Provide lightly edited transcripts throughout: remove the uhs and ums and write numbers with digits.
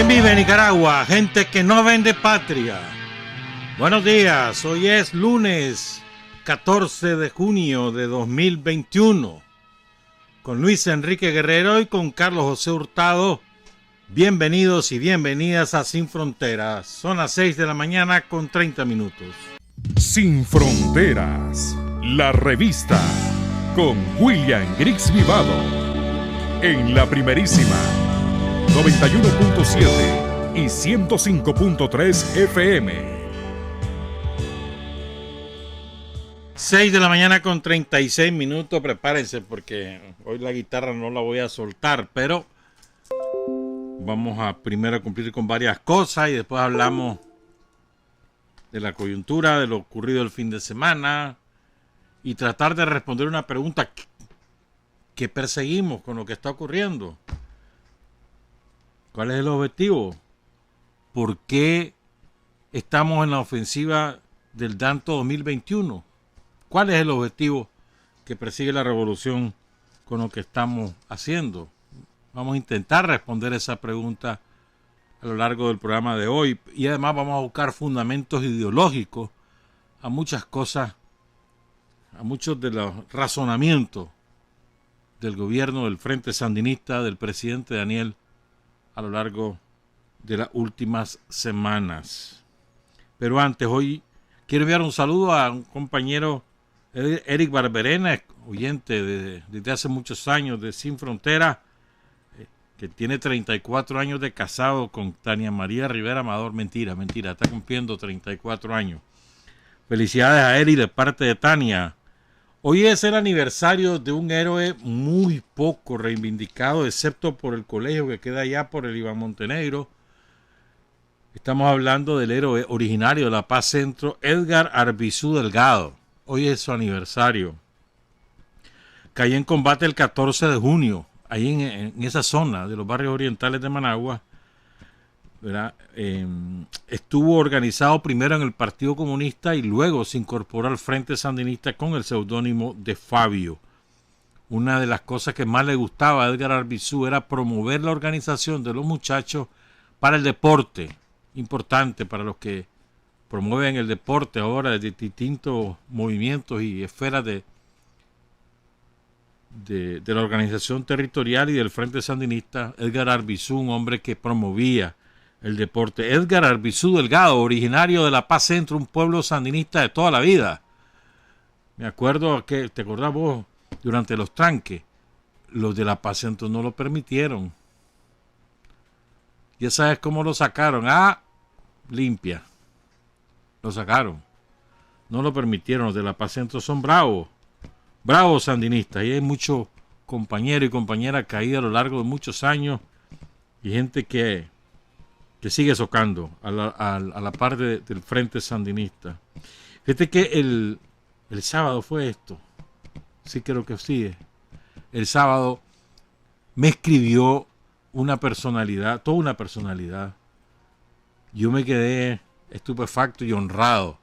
¿Quién vive en Nicaragua? Gente que no vende patria. Buenos días, hoy es lunes 14 de junio de 2021. Con Luis Enrique Guerrero y con Carlos José Hurtado. Bienvenidos y bienvenidas a Sin Fronteras. Son las 6 de la mañana con 30 minutos. Sin Fronteras, la revista con William Griggs Vivado. En la primerísima 91.7 y 105.3 FM. 6 de la mañana con 36 minutos. Prepárense porque hoy la guitarra no la voy a soltar, pero vamos a primero cumplir con varias cosas y después hablamos de la coyuntura, de lo ocurrido el fin de semana y tratar de responder una pregunta que perseguimos con lo que está ocurriendo. ¿Cuál es el objetivo? ¿Por qué estamos en la ofensiva del Danto 2021? ¿Cuál es el objetivo que persigue la revolución con lo que estamos haciendo? Vamos a intentar responder esa pregunta a lo largo del programa de hoy y además vamos a buscar fundamentos ideológicos a muchas cosas, a muchos de los razonamientos del gobierno del Frente Sandinista, del presidente Daniel, a lo largo de las últimas semanas. Pero antes, hoy quiero enviar un saludo a un compañero, Eric Barberena, oyente desde hace muchos años de Sin Frontera, que tiene 34 años de casado con Tania María Rivera Amador. Mentira, está cumpliendo 34 años. Felicidades a Eric de parte de Tania. Hoy es el aniversario de un héroe muy poco reivindicado, excepto por el colegio que queda allá por el Iván Montenegro. Estamos hablando del héroe originario de La Paz Centro, Edgar Arbizu Delgado. Hoy es su aniversario. Cayó en combate el 14 de junio, ahí en esa zona de los barrios orientales de Managua. ¿Verdad? Estuvo organizado primero en el Partido Comunista y luego se incorporó al Frente Sandinista con el seudónimo de Fabio. Una de las cosas que más le gustaba a Edgar Arbizu era promover la organización de los muchachos para el deporte. Importante para los que promueven el deporte ahora de distintos movimientos y esferas de la organización territorial y del Frente Sandinista. Edgar Arbizu, un hombre que promovía el deporte. Edgar Arbizu Delgado, originario de La Paz Centro, un pueblo sandinista de toda la vida. Me acuerdo que, ¿te acordás vos? Durante los tranques, los de La Paz Centro no lo permitieron. Ya sabes cómo lo sacaron. Limpia. Lo sacaron. No lo permitieron. Los de La Paz Centro son bravos. Bravos sandinistas. Y hay muchos compañeros y compañeras caídos a lo largo de muchos años. Y gente que sigue socando a la parte del Frente Sandinista. Fíjate que el sábado fue esto. Sí, creo que sí. El sábado me escribió una personalidad, toda una personalidad. Yo me quedé estupefacto y honrado.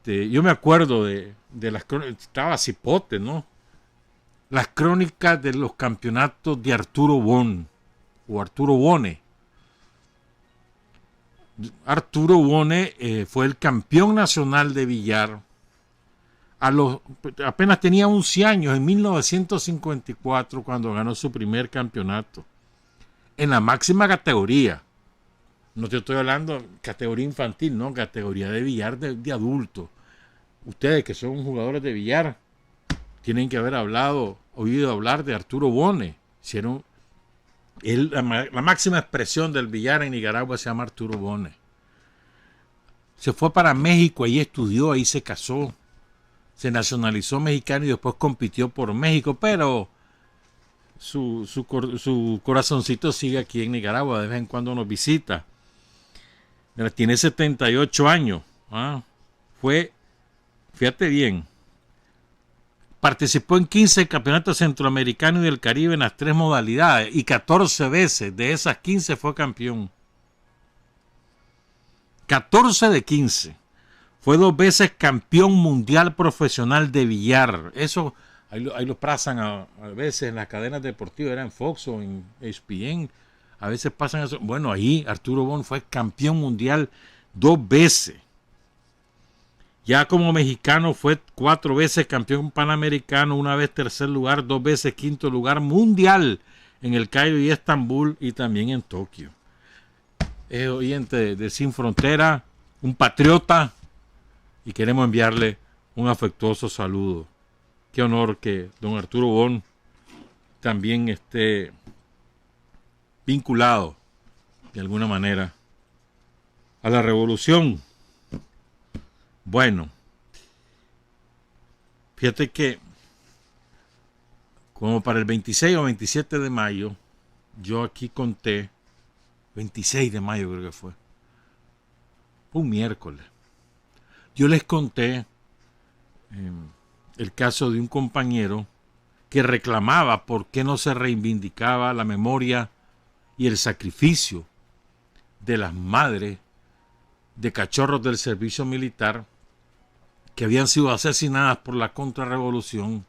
Yo me acuerdo de las crónicas, estaba Cipote, ¿no? Las crónicas de los campeonatos de Arturo Bon o Arturo Bone. Arturo Bone fue el campeón nacional de billar apenas tenía 11 años, en 1954, cuando ganó su primer campeonato en la máxima categoría. No te estoy hablando de categoría infantil, no, categoría de billar de adulto. Ustedes que son jugadores de billar tienen que haber oído hablar de Arturo Bone. La máxima expresión del billar en Nicaragua se llama Arturo Bone. Se fue para México, ahí estudió, ahí se casó, se nacionalizó mexicano y después compitió por México, pero su corazoncito sigue aquí en Nicaragua, de vez en cuando nos visita. Tiene 78 años. Fíjate bien, participó en 15 campeonatos centroamericanos y del Caribe en las 3 modalidades y 14 veces de esas 15 fue campeón. 14 de 15. Fue 2 veces campeón mundial profesional de billar. Eso ahí lo pasan a veces en las cadenas deportivas, era en Fox o en ESPN. A veces pasan eso. Bueno, ahí Arturo Bon fue campeón mundial 2 veces. Ya como mexicano fue 4 veces campeón panamericano, 1 vez tercer lugar, 2 veces quinto lugar mundial en el Cairo y Estambul y también en Tokio. Es oyente de Sin Frontera, un patriota, y queremos enviarle un afectuoso saludo. Qué honor que don Arturo Bon también esté vinculado de alguna manera a la revolución. Bueno, fíjate que como para el 26 o 27 de mayo, yo aquí conté, 26 de mayo creo que fue un miércoles, yo les conté el caso de un compañero que reclamaba por qué no se reivindicaba la memoria y el sacrificio de las madres de cachorros del servicio militar que habían sido asesinadas por la contrarrevolución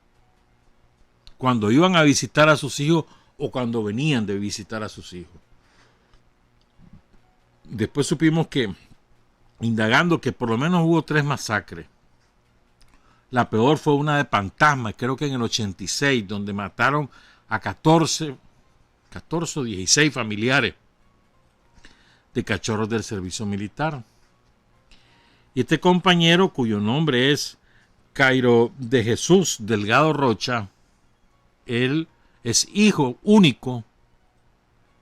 cuando iban a visitar a sus hijos o cuando venían de visitar a sus hijos. Después supimos que, indagando, que por lo menos hubo 3 masacres. La peor fue una de Pantasma, creo que en el 86, donde mataron a 14 o 16 familiares de cachorros del servicio militar. Y este compañero, cuyo nombre es Cairo de Jesús Delgado Rocha, él es hijo único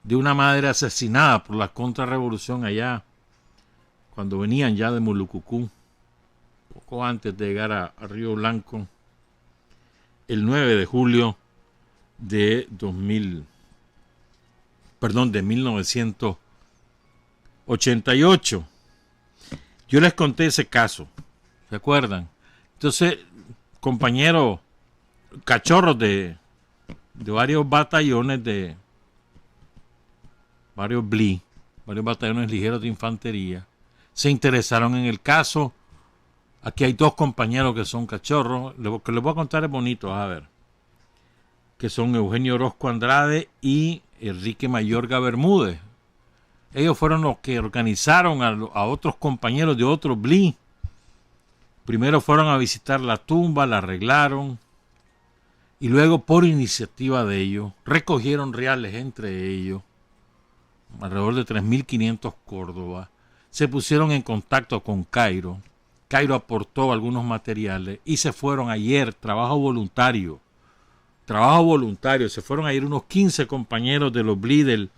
de una madre asesinada por la contrarrevolución allá, cuando venían ya de Mulucucú, poco antes de llegar a Río Blanco, el 9 de julio de 1988. Yo les conté ese caso, ¿se acuerdan? Entonces, compañeros, cachorros de varios batallones de varios BLI, varios batallones ligeros de infantería, se interesaron en el caso. Aquí hay 2 compañeros que son cachorros. Lo que les voy a contar es bonito, a ver. Que son Eugenio Orozco Andrade y Enrique Mayorga Bermúdez. Ellos fueron los que organizaron a otros compañeros de otros BLI. Primero fueron a visitar la tumba, la arreglaron. Y luego, por iniciativa de ellos, recogieron reales entre ellos, alrededor de 3.500 Córdoba. Se pusieron en contacto con Cairo. Cairo aportó algunos materiales y se fueron ayer, trabajo voluntario, se fueron ayer unos 15 compañeros de los BLI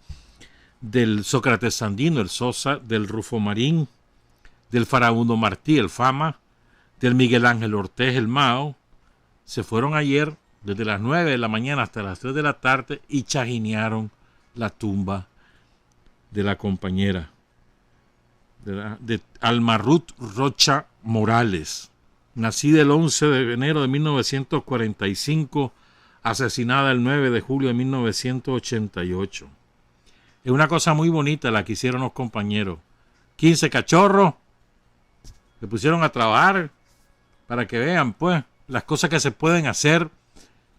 del Sócrates Sandino, el Sosa, del Rufo Marín, del Farabundo Martí, el Fama, del Miguel Ángel Ortez, el Mao. Se fueron ayer desde las 9 de la mañana hasta las 3 de la tarde y chajinearon la tumba de la compañera de Alma Ruth Rocha Morales, nacida el 11 de enero de 1945, asesinada el 9 de julio de 1988. Es una cosa muy bonita la que hicieron los compañeros. 15 cachorros se pusieron a trabajar para que vean, pues, las cosas que se pueden hacer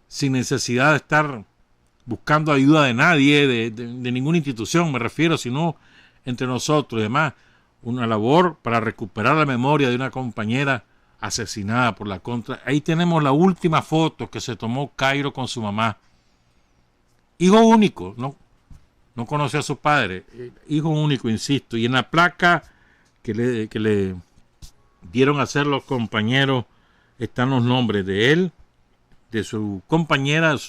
sin necesidad de estar buscando ayuda de nadie, de ninguna institución, me refiero, sino entre nosotros y demás. Una labor para recuperar la memoria de una compañera asesinada por la contra. Ahí tenemos la última foto que se tomó Cairo con su mamá. Hijo único, no conoce a su padre. Hijo único, insisto. Y en la placa que le dieron a hacer los compañeros están los nombres de él, de su compañera, o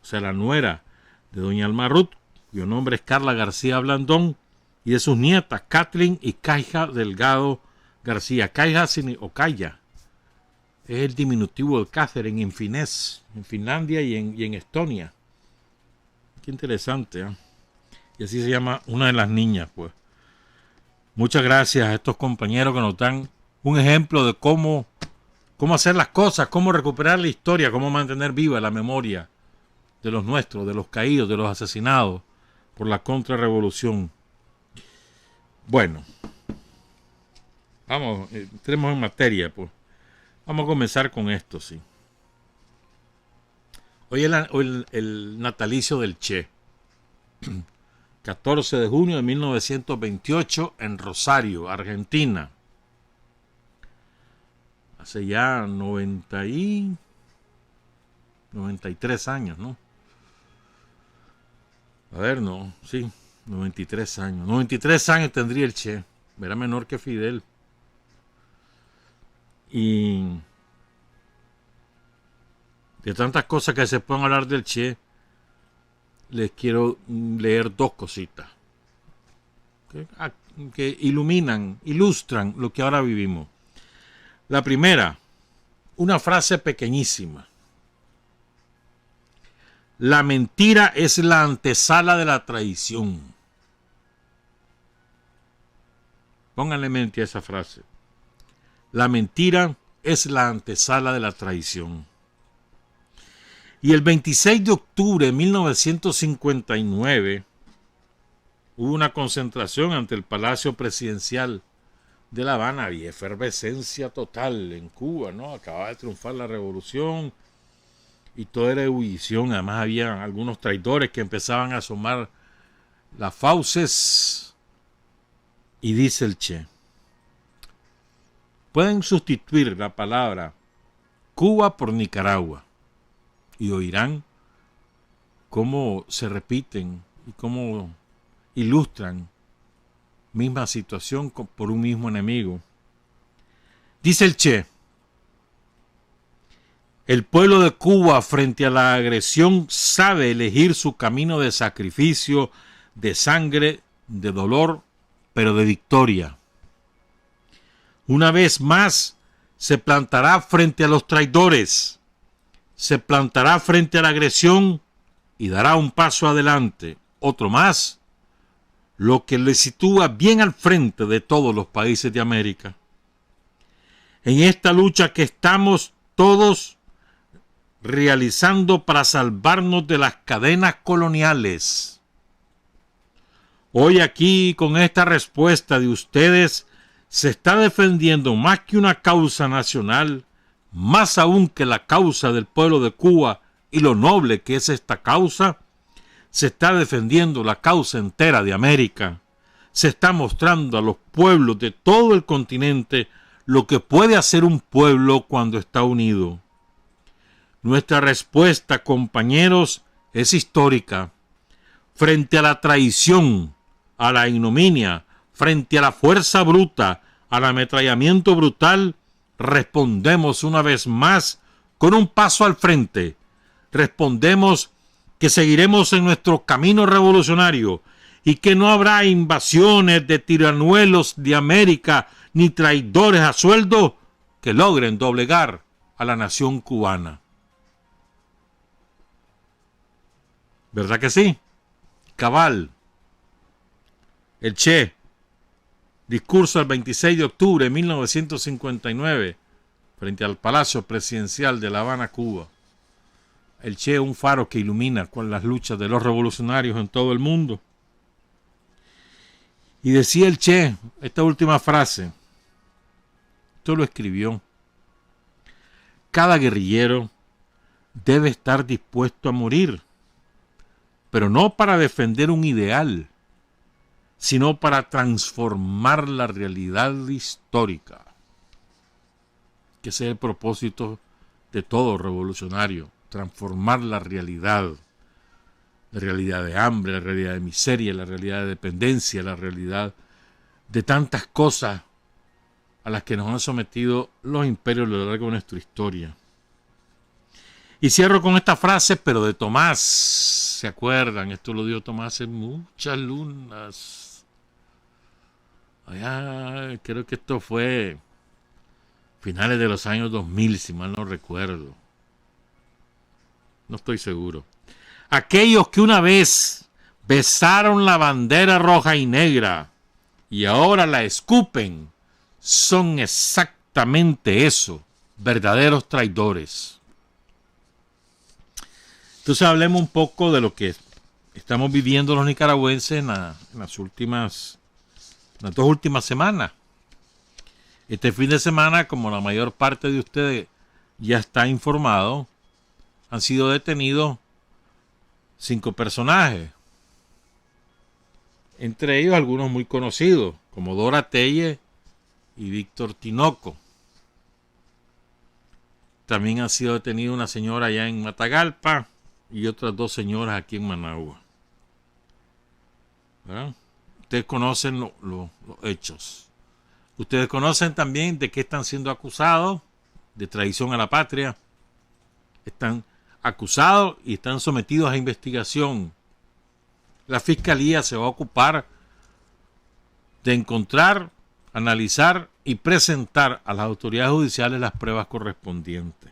sea, la nuera de doña Alma Ruth, cuyo nombre es Carla García Blandón, y de sus nietas, Kathleen y Kaija Delgado García. Kaija o Kaya es el diminutivo de Catherine en finés, en Finlandia y en Estonia. Qué interesante, ¿eh? Y así se llama una de las niñas, pues. Muchas gracias a estos compañeros que nos dan un ejemplo de cómo hacer las cosas, cómo recuperar la historia, cómo mantener viva la memoria de los nuestros, de los caídos, de los asesinados por la contrarrevolución. Bueno, vamos, entremos en materia, pues. Vamos a comenzar con esto, sí. Hoy el natalicio del Che. 14 de junio de 1928 en Rosario, Argentina. Hace ya 93 años, ¿no? A ver, no, sí, 93 años. 93 años tendría el Che. Era menor que Fidel. Y de tantas cosas que se pueden hablar del Che, les quiero leer dos cositas que ilustran lo que ahora vivimos. La primera, una frase pequeñísima. La mentira es la antesala de la traición. Pónganle mente a esa frase. La mentira es la antesala de la traición. Y el 26 de octubre de 1959 hubo una concentración ante el Palacio Presidencial de La Habana. Había efervescencia total en Cuba, ¿no? Acababa de triunfar la revolución y todo era ebullición. Además había algunos traidores que empezaban a asomar las fauces. Y dice el Che: pueden sustituir la palabra Cuba por Nicaragua, y oirán cómo se repiten y cómo ilustran misma situación por un mismo enemigo. Dice el Che: el pueblo de Cuba frente a la agresión sabe elegir su camino de sacrificio, de sangre, de dolor, pero de victoria. Una vez más se plantará frente a los traidores, se plantará frente a la agresión y dará un paso adelante, otro más, lo que le sitúa bien al frente de todos los países de América. En esta lucha que estamos todos realizando para salvarnos de las cadenas coloniales. Hoy aquí, con esta respuesta de ustedes, se está defendiendo más que una causa nacional, más aún que la causa del pueblo de Cuba y lo noble que es esta causa, se está defendiendo la causa entera de América. Se está mostrando a los pueblos de todo el continente lo que puede hacer un pueblo cuando está unido. Nuestra respuesta, compañeros, es histórica. Frente a la traición, a la ignominia, frente a la fuerza bruta, al ametrallamiento brutal, respondemos una vez más con un paso al frente. Respondemos que seguiremos en nuestro camino revolucionario y que no habrá invasiones de tiranuelos de América ni traidores a sueldo que logren doblegar a la nación cubana. ¿Verdad que sí? Cabal. El Che, discurso el 26 de octubre de 1959, frente al Palacio Presidencial de La Habana, Cuba. El Che, un faro que ilumina con las luchas de los revolucionarios en todo el mundo. Y decía el Che, esta última frase, esto lo escribió: cada guerrillero debe estar dispuesto a morir, pero no para defender un ideal, sino para transformar la realidad histórica. Que ese es el propósito de todo revolucionario, transformar la realidad de hambre, la realidad de miseria, la realidad de dependencia, la realidad de tantas cosas a las que nos han sometido los imperios a lo largo de nuestra historia. Y cierro con esta frase, pero de Tomás. ¿Se acuerdan? Esto lo dio Tomás en muchas lunas. Allá, creo que esto fue finales de los años 2000, si mal no recuerdo. No estoy seguro. Aquellos que una vez besaron la bandera roja y negra y ahora la escupen, son exactamente eso, verdaderos traidores. Entonces hablemos un poco de lo que estamos viviendo los nicaragüenses en las dos últimas semanas. Este fin de semana, como la mayor parte de ustedes ya está informado, han sido detenidos 5 personajes. Entre ellos algunos muy conocidos, como Dora Telle y Víctor Tinoco. También ha sido detenida una señora allá en Matagalpa y otras 2 señoras aquí en Managua. ¿Verdad? Ustedes conocen los hechos. Ustedes conocen también de qué están siendo acusados, de traición a la patria. Están acusados y están sometidos a investigación. La Fiscalía se va a ocupar de encontrar, analizar y presentar a las autoridades judiciales las pruebas correspondientes.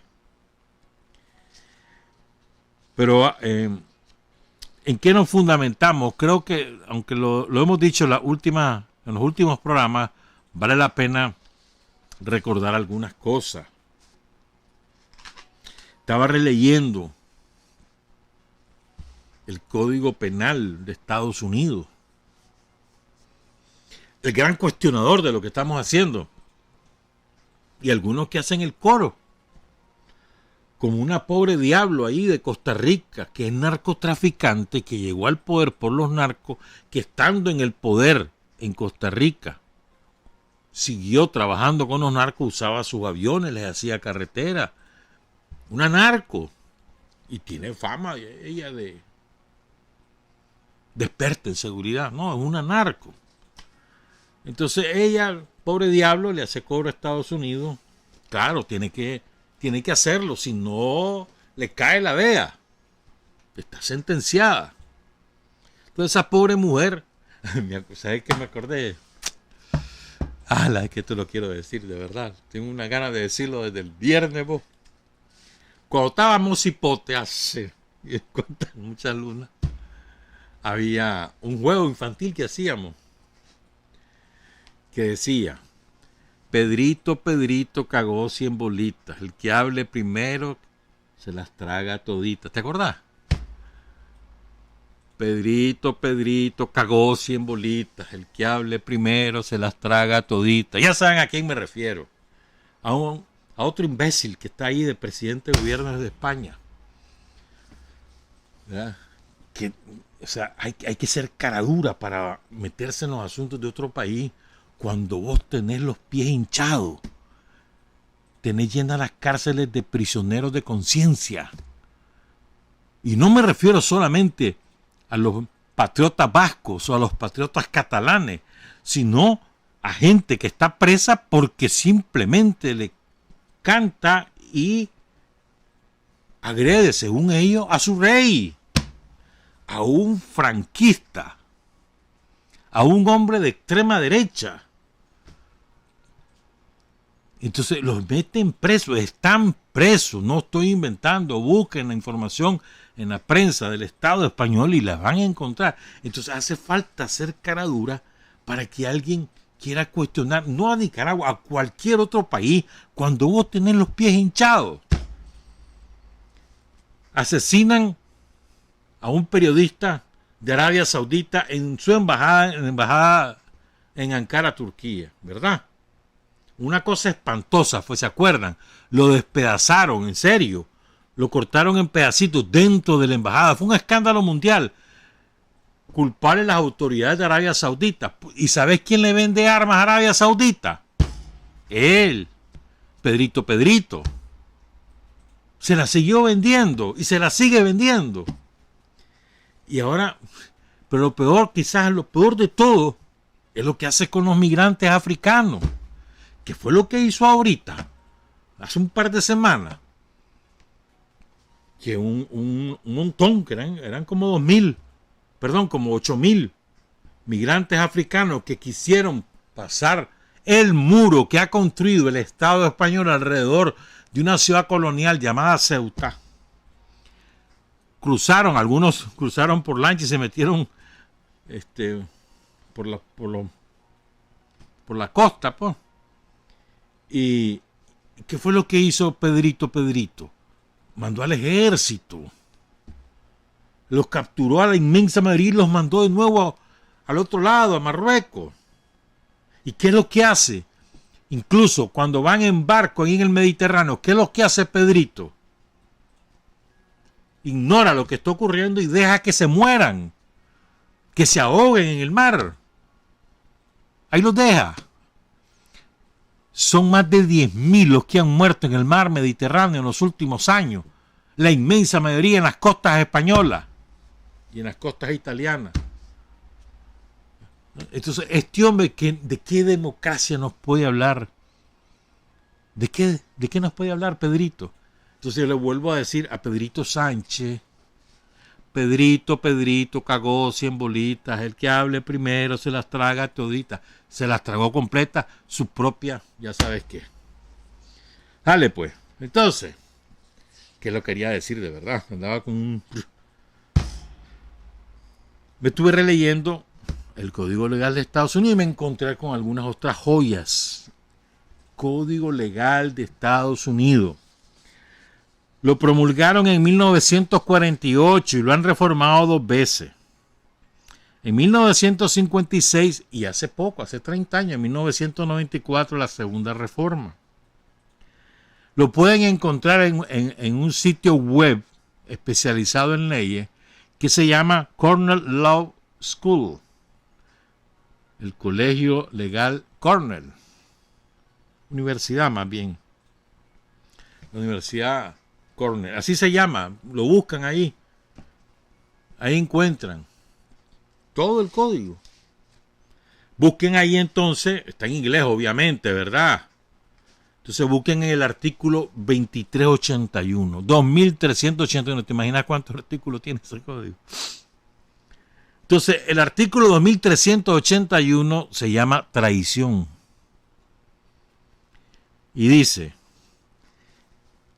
Pero ¿en qué nos fundamentamos? Creo que, aunque lo hemos dicho en los últimos programas, vale la pena recordar algunas cosas. Estaba releyendo el Código Penal de Estados Unidos. El gran cuestionador de lo que estamos haciendo. Y algunos que hacen el coro. Como una pobre diablo ahí de Costa Rica, que es narcotraficante, que llegó al poder por los narcos, que estando en el poder en Costa Rica, siguió trabajando con los narcos, usaba sus aviones, les hacía carretera. Una narco. Y tiene fama ella de experta en seguridad. No, es una narco. Entonces ella, pobre diablo, le hace cobro a Estados Unidos. Claro, tiene que hacerlo, si no le cae la DEA. Está sentenciada. Entonces esa pobre mujer, ¿sabes qué me acordé? Es que esto lo quiero decir, de verdad. Tengo una gana de decirlo desde el viernes, vos. Cuando estábamos hipote hace muchas lunas, había un juego infantil que hacíamos que decía: Pedrito, Pedrito cagó 100 bolitas. El que hable primero se las traga toditas. ¿Te acordás? Pedrito, Pedrito cagó 100 bolitas. El que hable primero se las traga toditas. Ya saben a quién me refiero. A otro imbécil que está ahí de presidente de gobierno de España. ¿Verdad? Hay que ser caradura para meterse en los asuntos de otro país. Cuando vos tenés los pies hinchados, tenés llenas las cárceles de prisioneros de conciencia. Y no me refiero solamente a los patriotas vascos o a los patriotas catalanes, sino a gente que está presa porque simplemente le canta y agrede, según ellos, a su rey, a un franquista, a un hombre de extrema derecha. Entonces los meten presos, están presos, no estoy inventando, busquen la información en la prensa del Estado español y las van a encontrar. Entonces hace falta hacer cara dura para que alguien quiera cuestionar, no a Nicaragua, a cualquier otro país, cuando vos tenés los pies hinchados. Asesinan a un periodista de Arabia Saudita en su embajada en Ankara, Turquía, ¿verdad? Una cosa espantosa fue, ¿se acuerdan? Lo despedazaron, en serio. Lo cortaron en pedacitos dentro de la embajada. Fue un escándalo mundial. Culpable las autoridades de Arabia Saudita. ¿Y sabes quién le vende armas a Arabia Saudita? Él, Pedrito Pedrito. Se las siguió vendiendo y se las sigue vendiendo. Y ahora, pero lo peor, quizás lo peor de todo, es lo que hace con los migrantes africanos. Que fue lo que hizo ahorita, hace un par de semanas, que un montón, que eran como 8,000 migrantes africanos que quisieron pasar el muro que ha construido el Estado español alrededor de una ciudad colonial llamada Ceuta. Algunos cruzaron por lancha y se metieron por la costa, pues. ¿Y qué fue lo que hizo Pedrito Pedrito? Mandó al ejército. Los capturó a la inmensa mayoría y los mandó de nuevo al otro lado, a Marruecos. ¿Y qué es lo que hace? Incluso cuando van en barco ahí en el Mediterráneo, ¿qué es lo que hace Pedrito? Ignora lo que está ocurriendo y deja que se mueran. que se ahoguen en el mar. Ahí los deja. Son más de 10.000 los que han muerto en el mar Mediterráneo en los últimos años. La inmensa mayoría en las costas españolas y en las costas italianas. Entonces, este hombre, ¿de qué democracia nos puede hablar? ¿De qué nos puede hablar Pedrito? Entonces yo le vuelvo a decir a Pedrito Sánchez: Pedrito cagó 100 bolitas, el que hable primero se las traga toditas. Se las tragó completa, su propia, ya sabes qué. Dale pues. Entonces, ¿qué lo quería decir de verdad? Andaba con un... Me estuve releyendo el Código Legal de Estados Unidos y me encontré con algunas otras joyas. Código Legal de Estados Unidos. Lo promulgaron en 1948 y lo han reformado 2 veces. En 1956 y hace poco, hace 30 años, en 1994, la segunda reforma. Lo pueden encontrar en un sitio web especializado en leyes que se llama Cornell Law School. El Colegio Legal Cornell. Universidad más bien. La Universidad Cornell. Así se llama. Lo buscan ahí. Ahí encuentran todo el código. Busquen ahí entonces. Está en inglés obviamente, ¿verdad? Entonces busquen en el artículo 2381. 2381. ¿Te imaginas cuántos artículos tiene ese código? Entonces el artículo 2381 se llama traición. Y dice: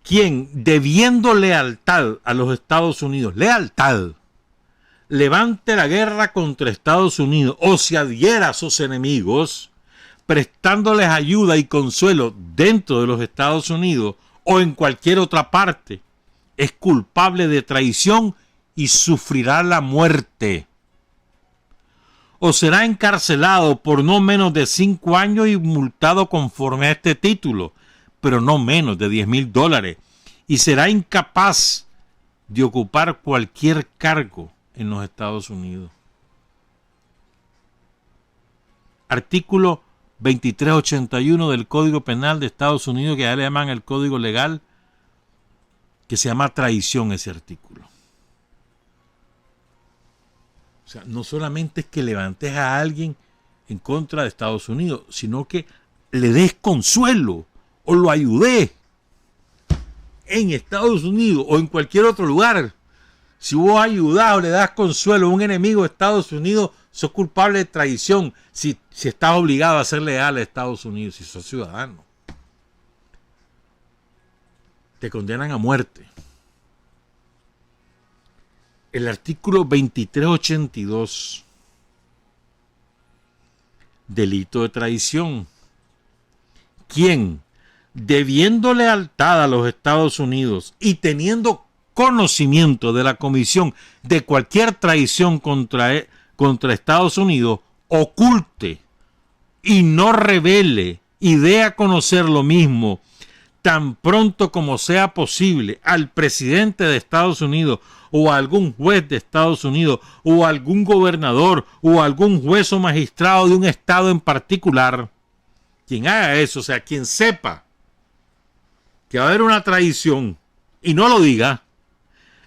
quien debiendo lealtad a los Estados Unidos, lealtad, levante la guerra contra Estados Unidos o se adhiera a sus enemigos, prestándoles ayuda y consuelo dentro de los Estados Unidos o en cualquier otra parte, es culpable de traición y sufrirá la muerte. O será encarcelado por no menos de 5 años y multado conforme a este título, pero no menos de $10,000, y será incapaz de ocupar cualquier cargo en los Estados Unidos. Artículo 2381 del Código Penal de Estados Unidos, que ya le llaman el Código Legal, que se llama traición ese artículo. O sea, no solamente es que levantes a alguien en contra de Estados Unidos, sino que le des consuelo o lo ayudes en Estados Unidos o en cualquier otro lugar. Si vos ayudás o le das consuelo a un enemigo de Estados Unidos, sos culpable de traición si estás obligado a ser leal a Estados Unidos, si sos ciudadano. Te condenan a muerte. El artículo 2382, delito de traición. Quien, debiendo lealtad a los Estados Unidos y teniendo conocimiento de la comisión de cualquier traición contra Estados Unidos, oculte y no revele y dé a conocer lo mismo tan pronto como sea posible al presidente de Estados Unidos o a algún juez de Estados Unidos o a algún gobernador o a algún juez o magistrado de un estado en particular. Quien haga eso, o sea, quien sepa que va a haber una traición y no lo diga,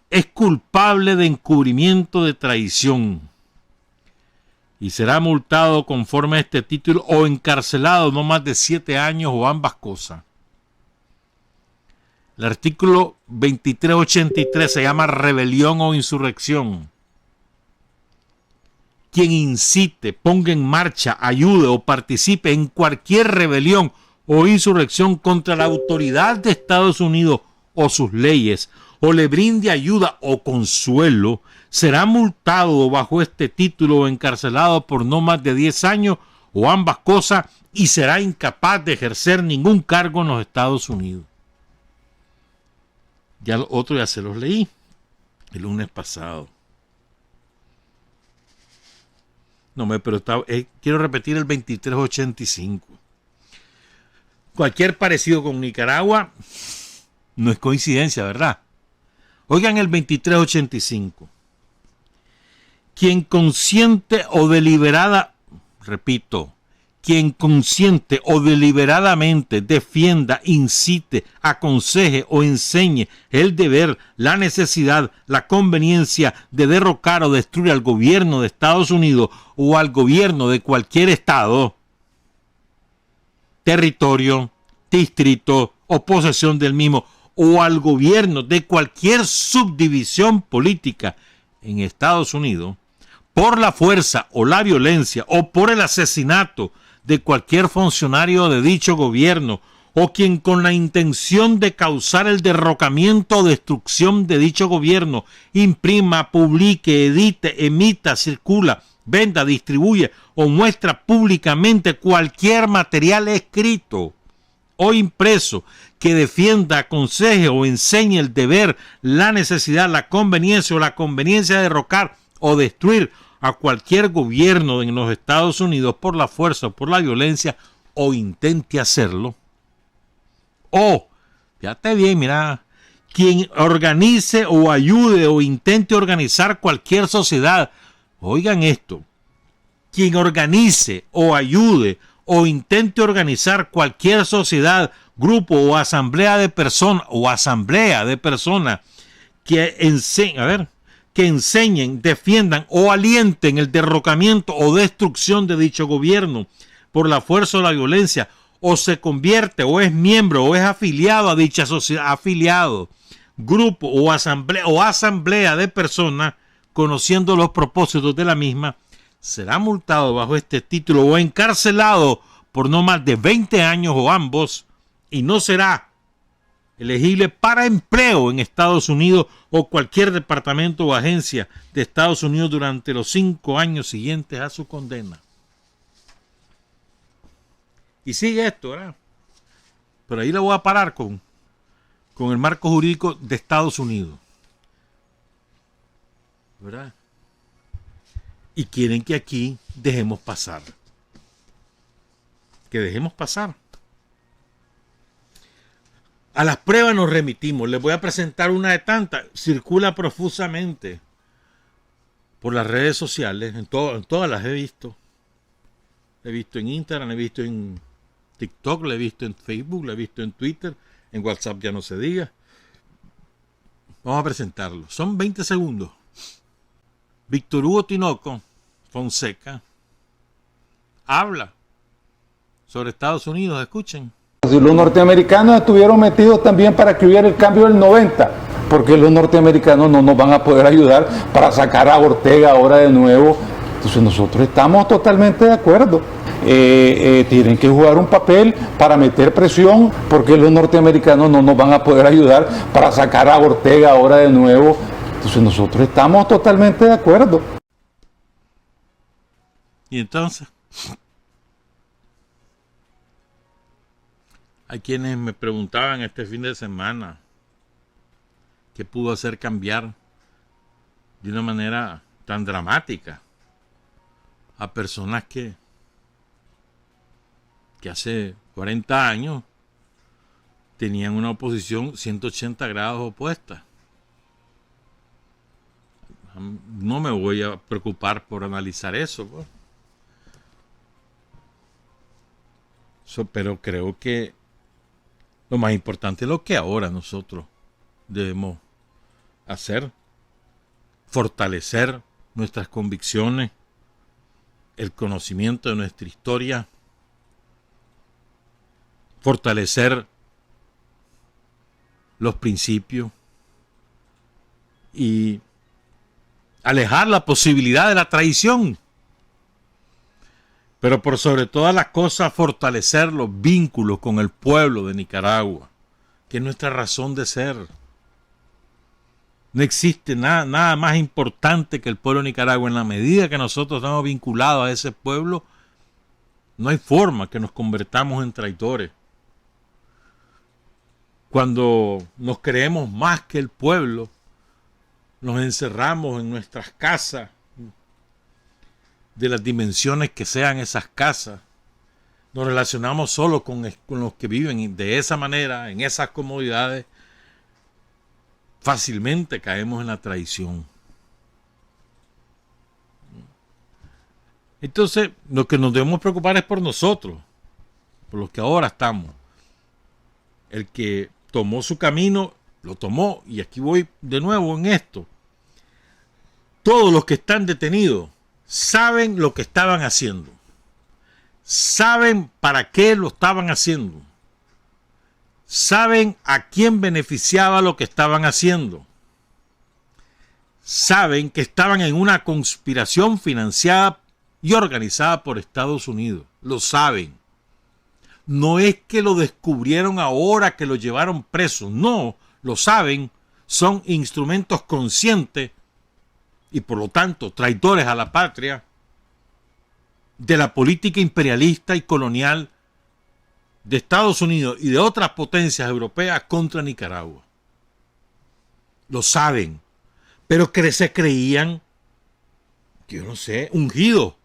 es culpable de encubrimiento de traición y será multado conforme a este título o encarcelado no más de 7 años o ambas cosas. El artículo 2383 se llama rebelión o insurrección. Quien incite, ponga en marcha, ayude o participe en cualquier rebelión o insurrección contra la autoridad de Estados Unidos o sus leyes, o le brinde ayuda o consuelo, será multado bajo este título o encarcelado por no más de 10 años o ambas cosas y será incapaz de ejercer ningún cargo en los Estados Unidos. Ya otro ya se los leí el lunes pasado. Pero quiero repetir el 2385. Cualquier parecido con Nicaragua no es coincidencia, ¿verdad? Oigan el 2385. quien consciente o deliberada, repito, quien consciente o deliberadamente defienda, incite, aconseje o enseñe el deber, la necesidad, la conveniencia de derrocar o destruir al gobierno de Estados Unidos o al gobierno de cualquier estado, territorio, distrito o posesión del mismo, o al gobierno de cualquier subdivisión política en Estados Unidos, por la fuerza o la violencia o por el asesinato de cualquier funcionario de dicho gobierno, o quien con la intención de causar el derrocamiento o destrucción de dicho gobierno imprima, publique, edite, emita, circula, venda, distribuye o muestra públicamente cualquier material escrito o impreso que defienda, aconseje o enseñe el deber, la necesidad, la conveniencia o la conveniencia de derrocar o destruir a cualquier gobierno en los Estados Unidos por la fuerza o por la violencia, o intente hacerlo, o, fíjate bien, mira, quien organice o ayude o intente organizar cualquier sociedad, oigan esto, quien organice o ayude o intente organizar cualquier sociedad, grupo o asamblea de personas que enseñen, defiendan o alienten el derrocamiento o destrucción de dicho gobierno por la fuerza o la violencia, o se convierte o es miembro o es afiliado a dicha sociedad, afiliado, grupo o asamblea de personas, conociendo los propósitos de la misma, será multado bajo este título o encarcelado por no más de 20 años o ambos, y no será elegible para empleo en Estados Unidos o cualquier departamento o agencia de Estados Unidos durante los 5 años siguientes a su condena. Y sigue esto, ¿verdad? Pero ahí lo voy a parar con el marco jurídico de Estados Unidos, ¿verdad? Y quieren que aquí dejemos pasar. Que dejemos pasar. A las pruebas nos remitimos. Les voy a presentar una de tantas. Circula profusamente por las redes sociales. En todas las he visto. La he visto en Instagram, la he visto en TikTok, la he visto en Facebook, la he visto en Twitter. En WhatsApp ya no se diga. Vamos a presentarlo. Son 20 segundos. Víctor Hugo Tinoco Fonseca habla sobre Estados Unidos. Escuchen. Si los norteamericanos estuvieron metidos también para que hubiera el cambio del 90, porque los norteamericanos no nos van a poder ayudar para sacar a Ortega ahora de nuevo. Entonces nosotros estamos totalmente de acuerdo. Tienen que jugar un papel para meter presión, porque los norteamericanos no nos van a poder ayudar para sacar a Ortega ahora de nuevo. Entonces nosotros estamos totalmente de acuerdo. Y entonces, hay quienes me preguntaban este fin de semana qué pudo hacer cambiar de una manera tan dramática a personas que hace 40 años tenían una oposición 180 grados opuesta. No me voy a preocupar por analizar eso, pues. Pero creo que lo más importante es lo que ahora nosotros debemos hacer: fortalecer nuestras convicciones, el conocimiento de nuestra historia, fortalecer los principios y alejar la posibilidad de la traición. Pero por sobre todas las cosas, fortalecer los vínculos con el pueblo de Nicaragua, que es nuestra razón de ser. No existe nada más importante que el pueblo de Nicaragua. En la medida que nosotros estamos vinculados a ese pueblo, no hay forma que nos convertamos en traidores. Cuando nos creemos más que el pueblo, nos encerramos en nuestras casas, de las dimensiones que sean esas casas, nos relacionamos solo con los que viven de esa manera, en esas comodidades, fácilmente caemos en la traición. Entonces, lo que nos debemos preocupar es por nosotros, por los que ahora estamos. El que tomó su camino, lo tomó, y aquí voy de nuevo en esto. Todos los que están detenidos saben lo que estaban haciendo. Saben para qué lo estaban haciendo. Saben a quién beneficiaba lo que estaban haciendo. Saben que estaban en una conspiración financiada y organizada por Estados Unidos. Lo saben. No es que lo descubrieron ahora que lo llevaron preso. No, lo saben. Son instrumentos conscientes y por lo tanto traidores a la patria de la política imperialista y colonial de Estados Unidos y de otras potencias europeas contra Nicaragua. Lo saben, pero que se creían, yo no sé, ungidos.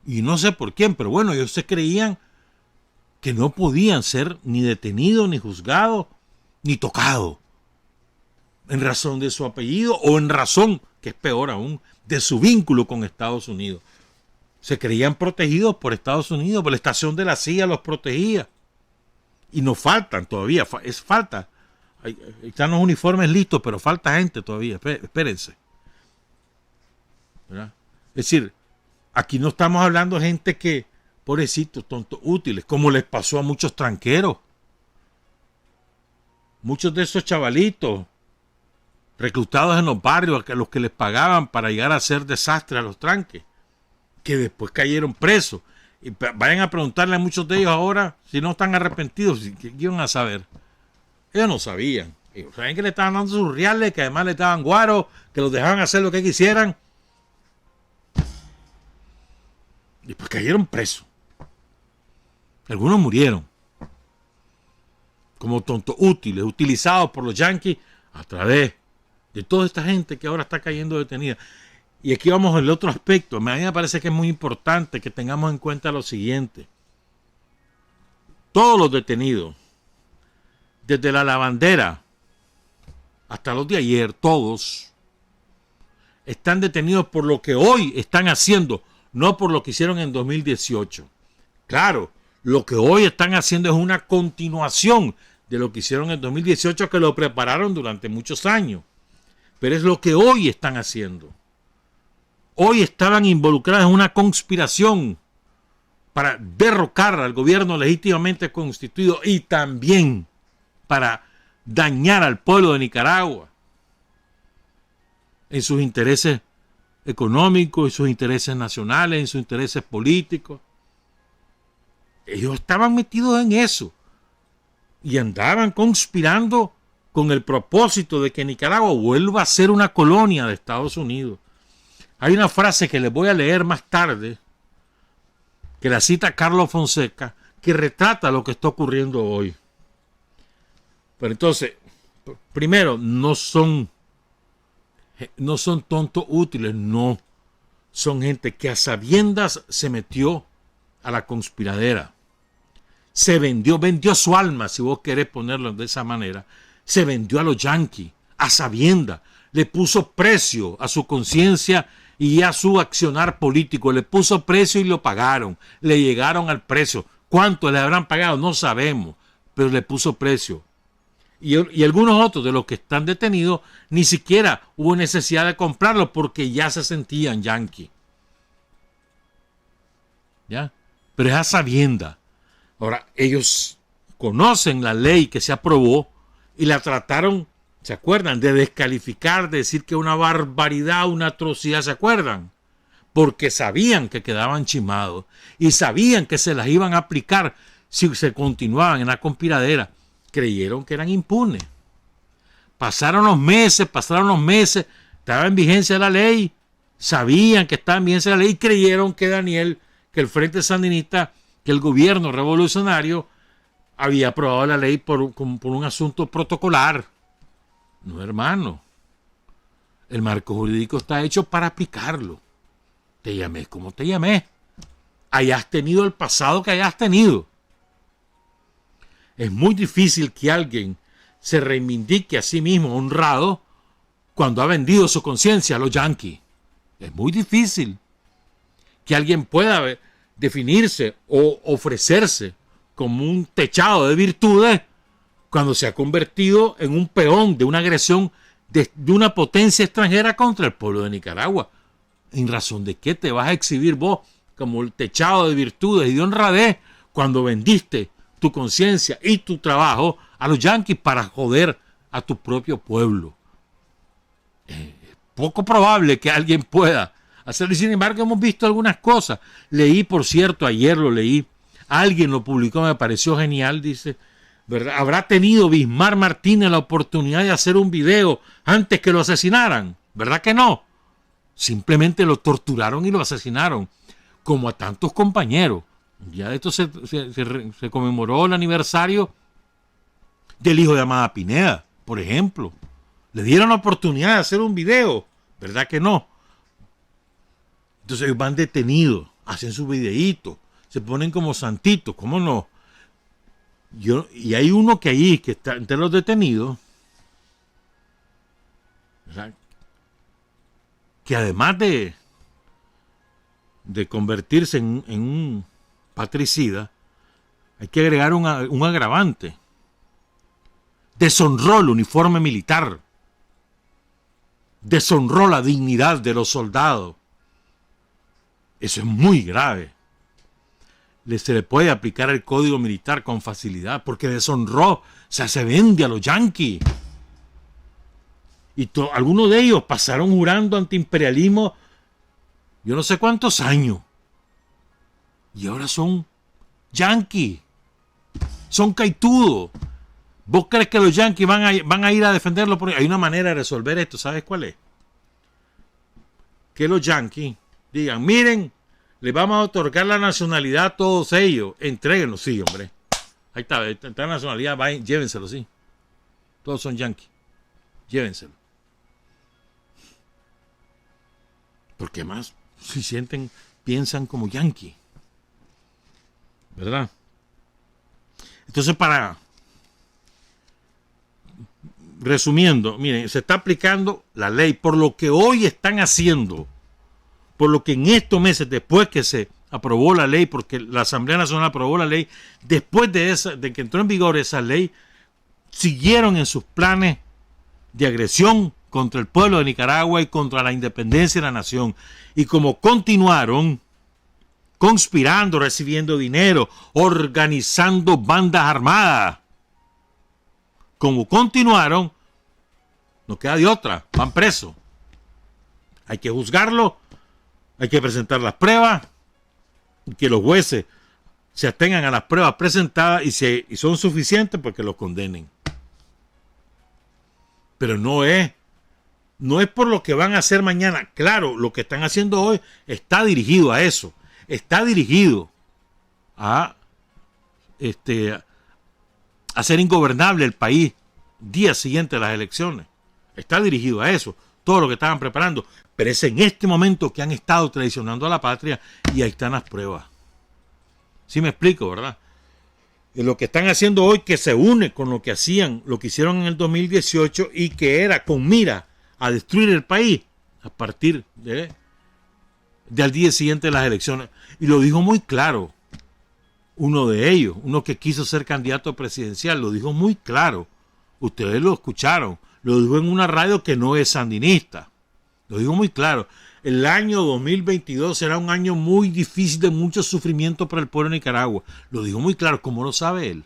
Y no sé por quién, pero bueno, ellos se creían que no podían ser ni detenidos, ni juzgados, ni tocados, en razón de su apellido o en razón, que es peor aún, de su vínculo con Estados Unidos. Se creían protegidos por Estados Unidos, por la estación de la CIA los protegía. Y nos faltan todavía, falta. Ahí están los uniformes listos, pero falta gente todavía, espérense. ¿Verdad? Es decir, aquí no estamos hablando de gente que, pobrecitos, tontos, útiles, como les pasó a muchos tranqueros. Muchos de esos chavalitos reclutados en los barrios, a los que les pagaban para llegar a hacer desastre a los tranques, que después cayeron presos. Y vayan a preguntarle a muchos de ellos ahora si no están arrepentidos, ¿qué iban a saber? Ellos no sabían. Ellos sabían que le estaban dando sus reales, que además le estaban guaros, que los dejaban hacer lo que quisieran. Y pues cayeron presos. Algunos murieron como tontos útiles, utilizados por los yanquis a través de toda esta gente que ahora está cayendo detenida. Y aquí vamos al otro aspecto. A mí me parece que es muy importante que tengamos en cuenta lo siguiente. Todos los detenidos, desde la lavandera hasta los de ayer, todos están detenidos por lo que hoy están haciendo, no por lo que hicieron en 2018. Claro, lo que hoy están haciendo es una continuación de lo que hicieron en 2018, que lo prepararon durante muchos años. Pero es lo que hoy están haciendo. Hoy estaban involucrados en una conspiración para derrocar al gobierno legítimamente constituido y también para dañar al pueblo de Nicaragua en sus intereses económicos, en sus intereses nacionales, en sus intereses políticos. Ellos estaban metidos en eso y andaban conspirando con el propósito de que Nicaragua vuelva a ser una colonia de Estados Unidos. Hay una frase que les voy a leer más tarde, que la cita Carlos Fonseca, que retrata lo que está ocurriendo hoy. Pero entonces, primero, no son tontos útiles, no. Son gente que a sabiendas se metió a la conspiradera. Se vendió su alma, si vos querés ponerlo de esa manera. Se vendió a los yanquis, a sabiendas. Le puso precio a su conciencia y a su accionar político. Le puso precio y lo pagaron. Le llegaron al precio. ¿Cuánto le habrán pagado? No sabemos, pero le puso precio. Y algunos otros de los que están detenidos ni siquiera hubo necesidad de comprarlo porque ya se sentían yanquis. ¿Ya? Pero es a sabiendas. Ahora, ellos conocen la ley que se aprobó y la trataron, ¿se acuerdan?, de descalificar, de decir que una barbaridad, una atrocidad, ¿se acuerdan? Porque sabían que quedaban chimados y sabían que se las iban a aplicar si se continuaban en la conspiradera. Creyeron que eran impunes. Pasaron los meses, estaba en vigencia la ley, sabían que estaba en vigencia la ley y creyeron que que el Frente Sandinista, que el gobierno revolucionario había aprobado la ley por un asunto protocolar. No, hermano. El marco jurídico está hecho para aplicarlo. Te llamé como te llamé. Hayas tenido el pasado que hayas tenido. Es muy difícil que alguien se reivindique a sí mismo honrado cuando ha vendido su conciencia a los yanquis. Es muy difícil. que alguien pueda definirse o ofrecerse como un techado de virtudes cuando se ha convertido en un peón de una agresión de una potencia extranjera contra el pueblo de Nicaragua. ¿En razón de qué te vas a exhibir vos como el techado de virtudes y de honradez cuando vendiste tu conciencia y tu trabajo a los yanquis para joder a tu propio pueblo? Es poco probable que alguien pueda hacerlo. Y sin embargo hemos visto algunas cosas. Leí, por cierto, ayer lo leí, alguien lo publicó, me pareció genial, dice, ¿verdad? ¿Habrá tenido Bismar Martínez la oportunidad de hacer un video antes que lo asesinaran? ¿Verdad que no? Simplemente lo torturaron y lo asesinaron, como a tantos compañeros. Ya de esto se conmemoró el aniversario del hijo de Amada Pineda, por ejemplo. Le dieron la oportunidad de hacer un video, ¿verdad que no? Entonces ellos van detenidos, hacen su videíto, se ponen como santitos, ¿cómo no? Y hay uno que ahí, que está entre los detenidos, ¿verdad?, que además de convertirse en un patricida, hay que agregar un agravante. Deshonró el uniforme militar, deshonró la dignidad de los soldados. Eso es muy grave. Se le puede aplicar el código militar con facilidad, porque deshonró, o sea, se vende a los yanquis. Y algunos de ellos pasaron jurando antiimperialismo yo no sé cuántos años. Y ahora son yanquis. Son caitudos. ¿Vos crees que los yanquis van a ir a defenderlo? Porque hay una manera de resolver esto. ¿Sabes cuál es? Que los yanquis digan, miren, les vamos a otorgar la nacionalidad a todos ellos. Entréguenlo, sí, hombre. Ahí está la nacionalidad, vayan, llévenselo, sí. Todos son yanquis. Llévenselo. Porque más si sienten, piensan como yanquis, ¿verdad? Entonces, resumiendo, miren, se está aplicando la ley por lo que hoy están haciendo, por lo que en estos meses, después que se aprobó la ley, porque la Asamblea Nacional aprobó la ley, después de que entró en vigor esa ley, siguieron en sus planes de agresión contra el pueblo de Nicaragua y contra la independencia de la nación. Y como continuaron conspirando, recibiendo dinero, organizando bandas armadas, como continuaron, no queda de otra, van presos. Hay que juzgarlo, hay que presentar las pruebas, y que los jueces se atengan a las pruebas presentadas y si son suficientes, pues que los condenen. Pero no es por lo que van a hacer mañana. Claro, lo que están haciendo hoy está dirigido a eso. Está dirigido a hacer ingobernable el país día siguiente a las elecciones. Está dirigido a eso. Todo lo que estaban preparando. Pero es en este momento que han estado traicionando a la patria y ahí están las pruebas. ¿Sí me explico, verdad? Lo que están haciendo hoy que se une con lo que hicieron en el 2018 y que era con mira a destruir el país a partir de al día siguiente de las elecciones. Y lo dijo muy claro uno de ellos, uno que quiso ser candidato presidencial, lo dijo muy claro. Ustedes lo escucharon, lo dijo en una radio que no es sandinista. Lo dijo muy claro. El año 2022 será un año muy difícil, de mucho sufrimiento para el pueblo de Nicaragua. Lo dijo muy claro. ¿Cómo lo sabe él?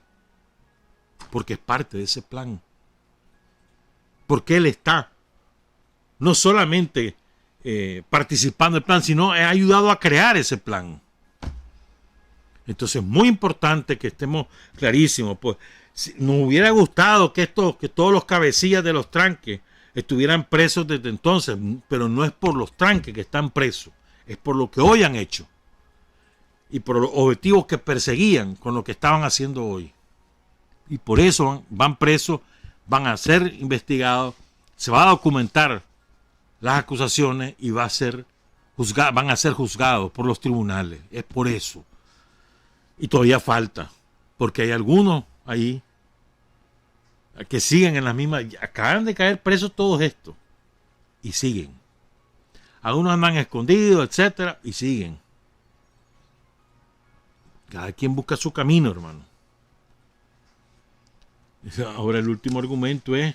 Porque es parte de ese plan. Porque él está no solamente participando en el plan, sino ha ayudado a crear ese plan. Entonces es muy importante que estemos clarísimos. Pues, nos hubiera gustado que todos los cabecillas de los tranques estuvieran presos desde entonces, pero no es por los tranques que están presos, es por lo que hoy han hecho y por los objetivos que perseguían con lo que estaban haciendo hoy. Y por eso van presos, van a ser investigados, se va a documentar las acusaciones y van a ser juzgados por los tribunales. Es por eso. Y todavía falta, porque hay algunos ahí que siguen en las mismas. Acaban de caer presos todos estos y siguen. Algunos andan escondidos, etcétera, y siguen. Cada quien busca su camino, hermano. Ahora el último argumento es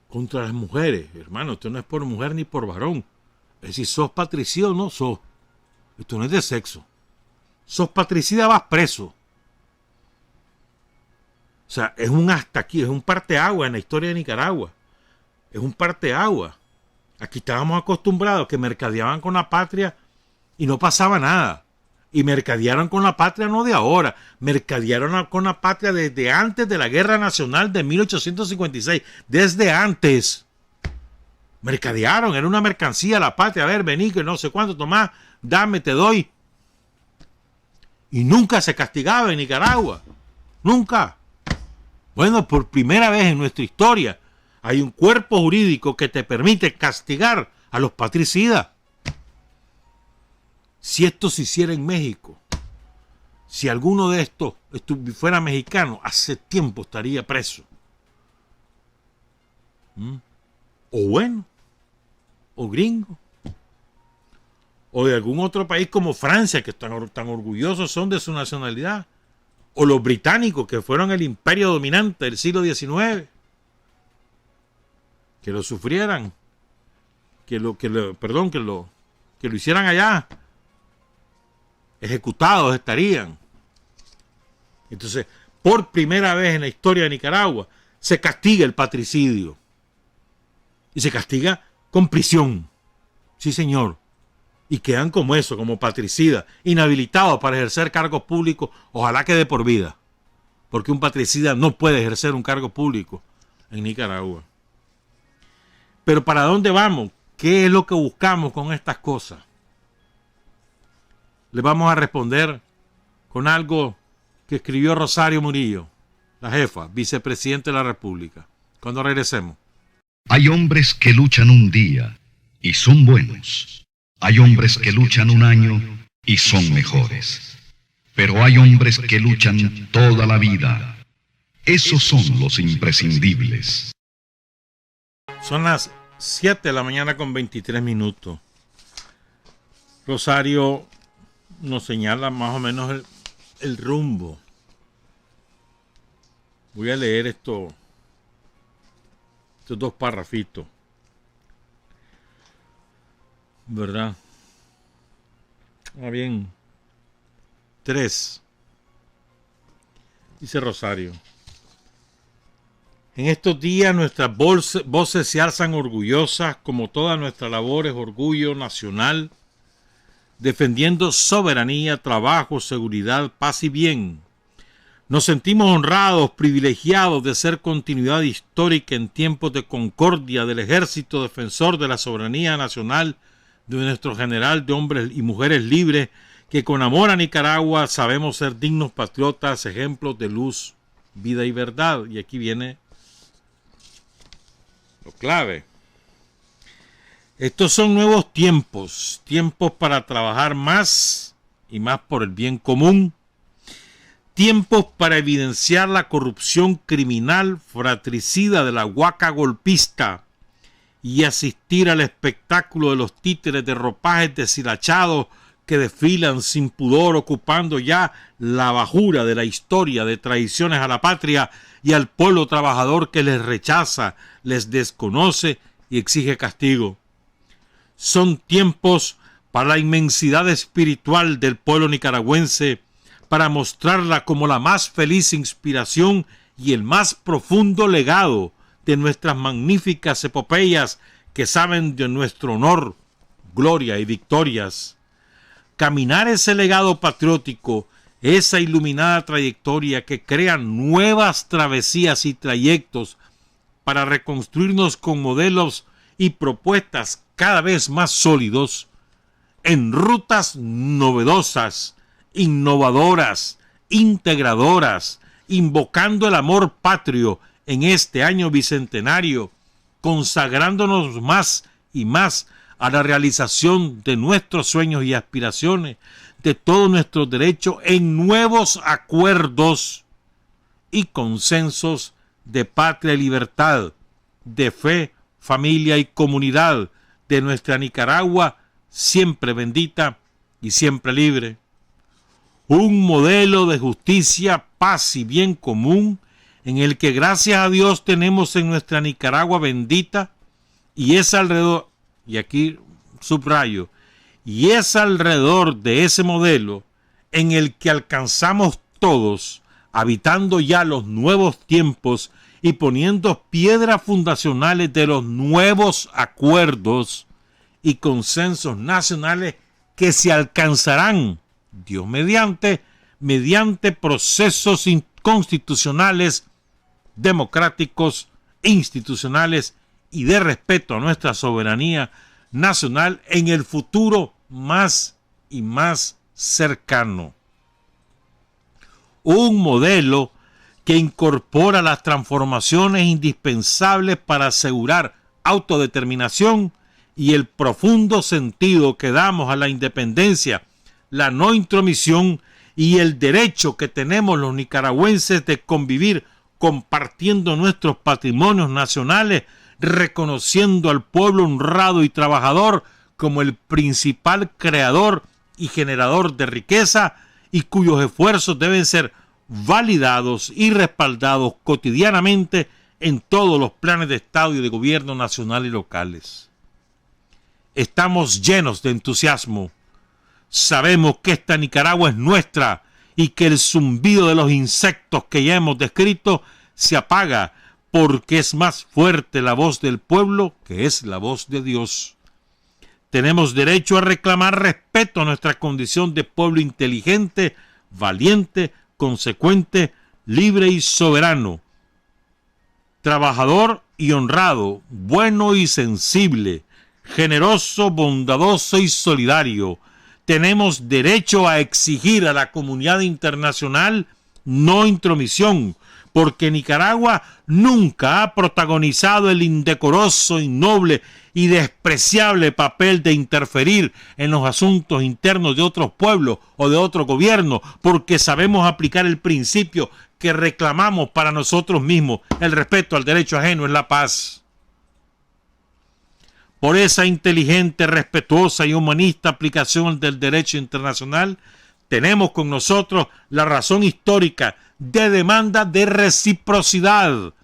contra las mujeres. Hermano, esto no es por mujer ni por varón. Es decir, sos patricida o no sos. Esto no es de sexo. Sos patricida, vas preso. O sea, es un hasta aquí, es un parteaguas en la historia de Nicaragua. Es un parteaguas. Aquí estábamos acostumbrados que mercadeaban con la patria y no pasaba nada. Y mercadearon con la patria no de ahora. Mercadearon con la patria desde antes de la Guerra Nacional de 1856. Desde antes. Mercadearon, era una mercancía la patria. A ver, vení, que no sé cuánto, tomás, dame, te doy. Y nunca se castigaba en Nicaragua. Nunca. Bueno, por primera vez en nuestra historia hay un cuerpo jurídico que te permite castigar a los patricidas. Si esto se hiciera en México, si alguno de estos fuera mexicano, hace tiempo estaría preso. O bueno, o gringo, o de algún otro país como Francia, que tan orgullosos son de su nacionalidad, o los británicos, que fueron el imperio dominante del siglo XIX, que lo sufrieran, que lo hicieran allá, ejecutados estarían. Entonces, por primera vez en la historia de Nicaragua, se castiga el patricidio. Y se castiga con prisión. Sí, señor. Y quedan como eso, como patricidas, inhabilitados para ejercer cargos públicos, ojalá que de por vida. Porque un patricida no puede ejercer un cargo público en Nicaragua. Pero ¿para dónde vamos? ¿Qué es lo que buscamos con estas cosas? Le vamos a responder con algo que escribió Rosario Murillo, la jefa, vicepresidente de la República, cuando regresemos. Hay hombres que luchan un día y son buenos. Hay hombres que luchan un año y son mejores. Pero hay hombres que luchan toda la vida. Esos son los imprescindibles. Son las 7 de la mañana con 23 minutos. Rosario nos señala más o menos el rumbo. Voy a leer estos dos parrafitos, ¿verdad? Bien, 3. Dice Rosario: en estos días nuestras voces se alzan orgullosas, como toda nuestra labor es orgullo nacional, defendiendo soberanía, trabajo, seguridad, paz y bien. Nos sentimos honrados, privilegiados de ser continuidad histórica en tiempos de concordia del ejército defensor de la soberanía nacional, de nuestro general de hombres y mujeres libres, que con amor a Nicaragua sabemos ser dignos patriotas, ejemplos de luz, vida y verdad. Y aquí viene lo clave. Estos son nuevos tiempos, tiempos para trabajar más y más por el bien común, tiempos para evidenciar la corrupción criminal fratricida de la huaca golpista y asistir al espectáculo de los títeres de ropajes deshilachados que desfilan sin pudor, ocupando ya la bajura de la historia de traiciones a la patria y al pueblo trabajador que les rechaza, les desconoce y exige castigo. Son tiempos para la inmensidad espiritual del pueblo nicaragüense, para mostrarla como la más feliz inspiración y el más profundo legado de nuestras magníficas epopeyas que saben de nuestro honor, gloria y victorias. Caminar ese legado patriótico, esa iluminada trayectoria que crea nuevas travesías y trayectos para reconstruirnos con modelos y propuestas cada vez más sólidos, en rutas novedosas, innovadoras, integradoras, invocando el amor patrio en este año bicentenario, consagrándonos más y más a la realización de nuestros sueños y aspiraciones, de todos nuestros derechos en nuevos acuerdos y consensos de patria y libertad, de fe, familia y comunidad, de nuestra Nicaragua siempre bendita y siempre libre. un modelo de justicia, paz y bien común, en el que gracias a Dios tenemos en nuestra Nicaragua bendita, y es alrededor, y aquí subrayo, y es alrededor de ese modelo en el que alcanzamos todos, habitando ya los nuevos tiempos y poniendo piedras fundacionales de los nuevos acuerdos y consensos nacionales que se alcanzarán, Dios mediante procesos constitucionales, democráticos, institucionales y de respeto a nuestra soberanía nacional en el futuro más y más cercano. Un modelo que incorpora las transformaciones indispensables para asegurar autodeterminación y el profundo sentido que damos a la independencia, la no intromisión y el derecho que tenemos los nicaragüenses de convivir compartiendo nuestros patrimonios nacionales, reconociendo al pueblo honrado y trabajador como el principal creador y generador de riqueza y cuyos esfuerzos deben ser validados y respaldados cotidianamente en todos los planes de Estado y de gobierno nacional y locales. Estamos llenos de entusiasmo. Sabemos que esta Nicaragua es nuestra y que el zumbido de los insectos que ya hemos descrito se apaga porque es más fuerte la voz del pueblo que es la voz de Dios. Tenemos derecho a reclamar respeto a nuestra condición de pueblo inteligente, valiente, consecuente, libre y soberano, trabajador y honrado, bueno y sensible, generoso, bondadoso y solidario. Tenemos derecho a exigir a la comunidad internacional no intromisión, porque Nicaragua nunca ha protagonizado el indecoroso, innoble y despreciable papel de interferir en los asuntos internos de otros pueblos o de otro gobierno, porque sabemos aplicar el principio que reclamamos para nosotros mismos, el respeto al derecho ajeno en la paz. Por esa inteligente, respetuosa y humanista aplicación del derecho internacional, tenemos con nosotros la razón histórica de demanda de reciprocidad,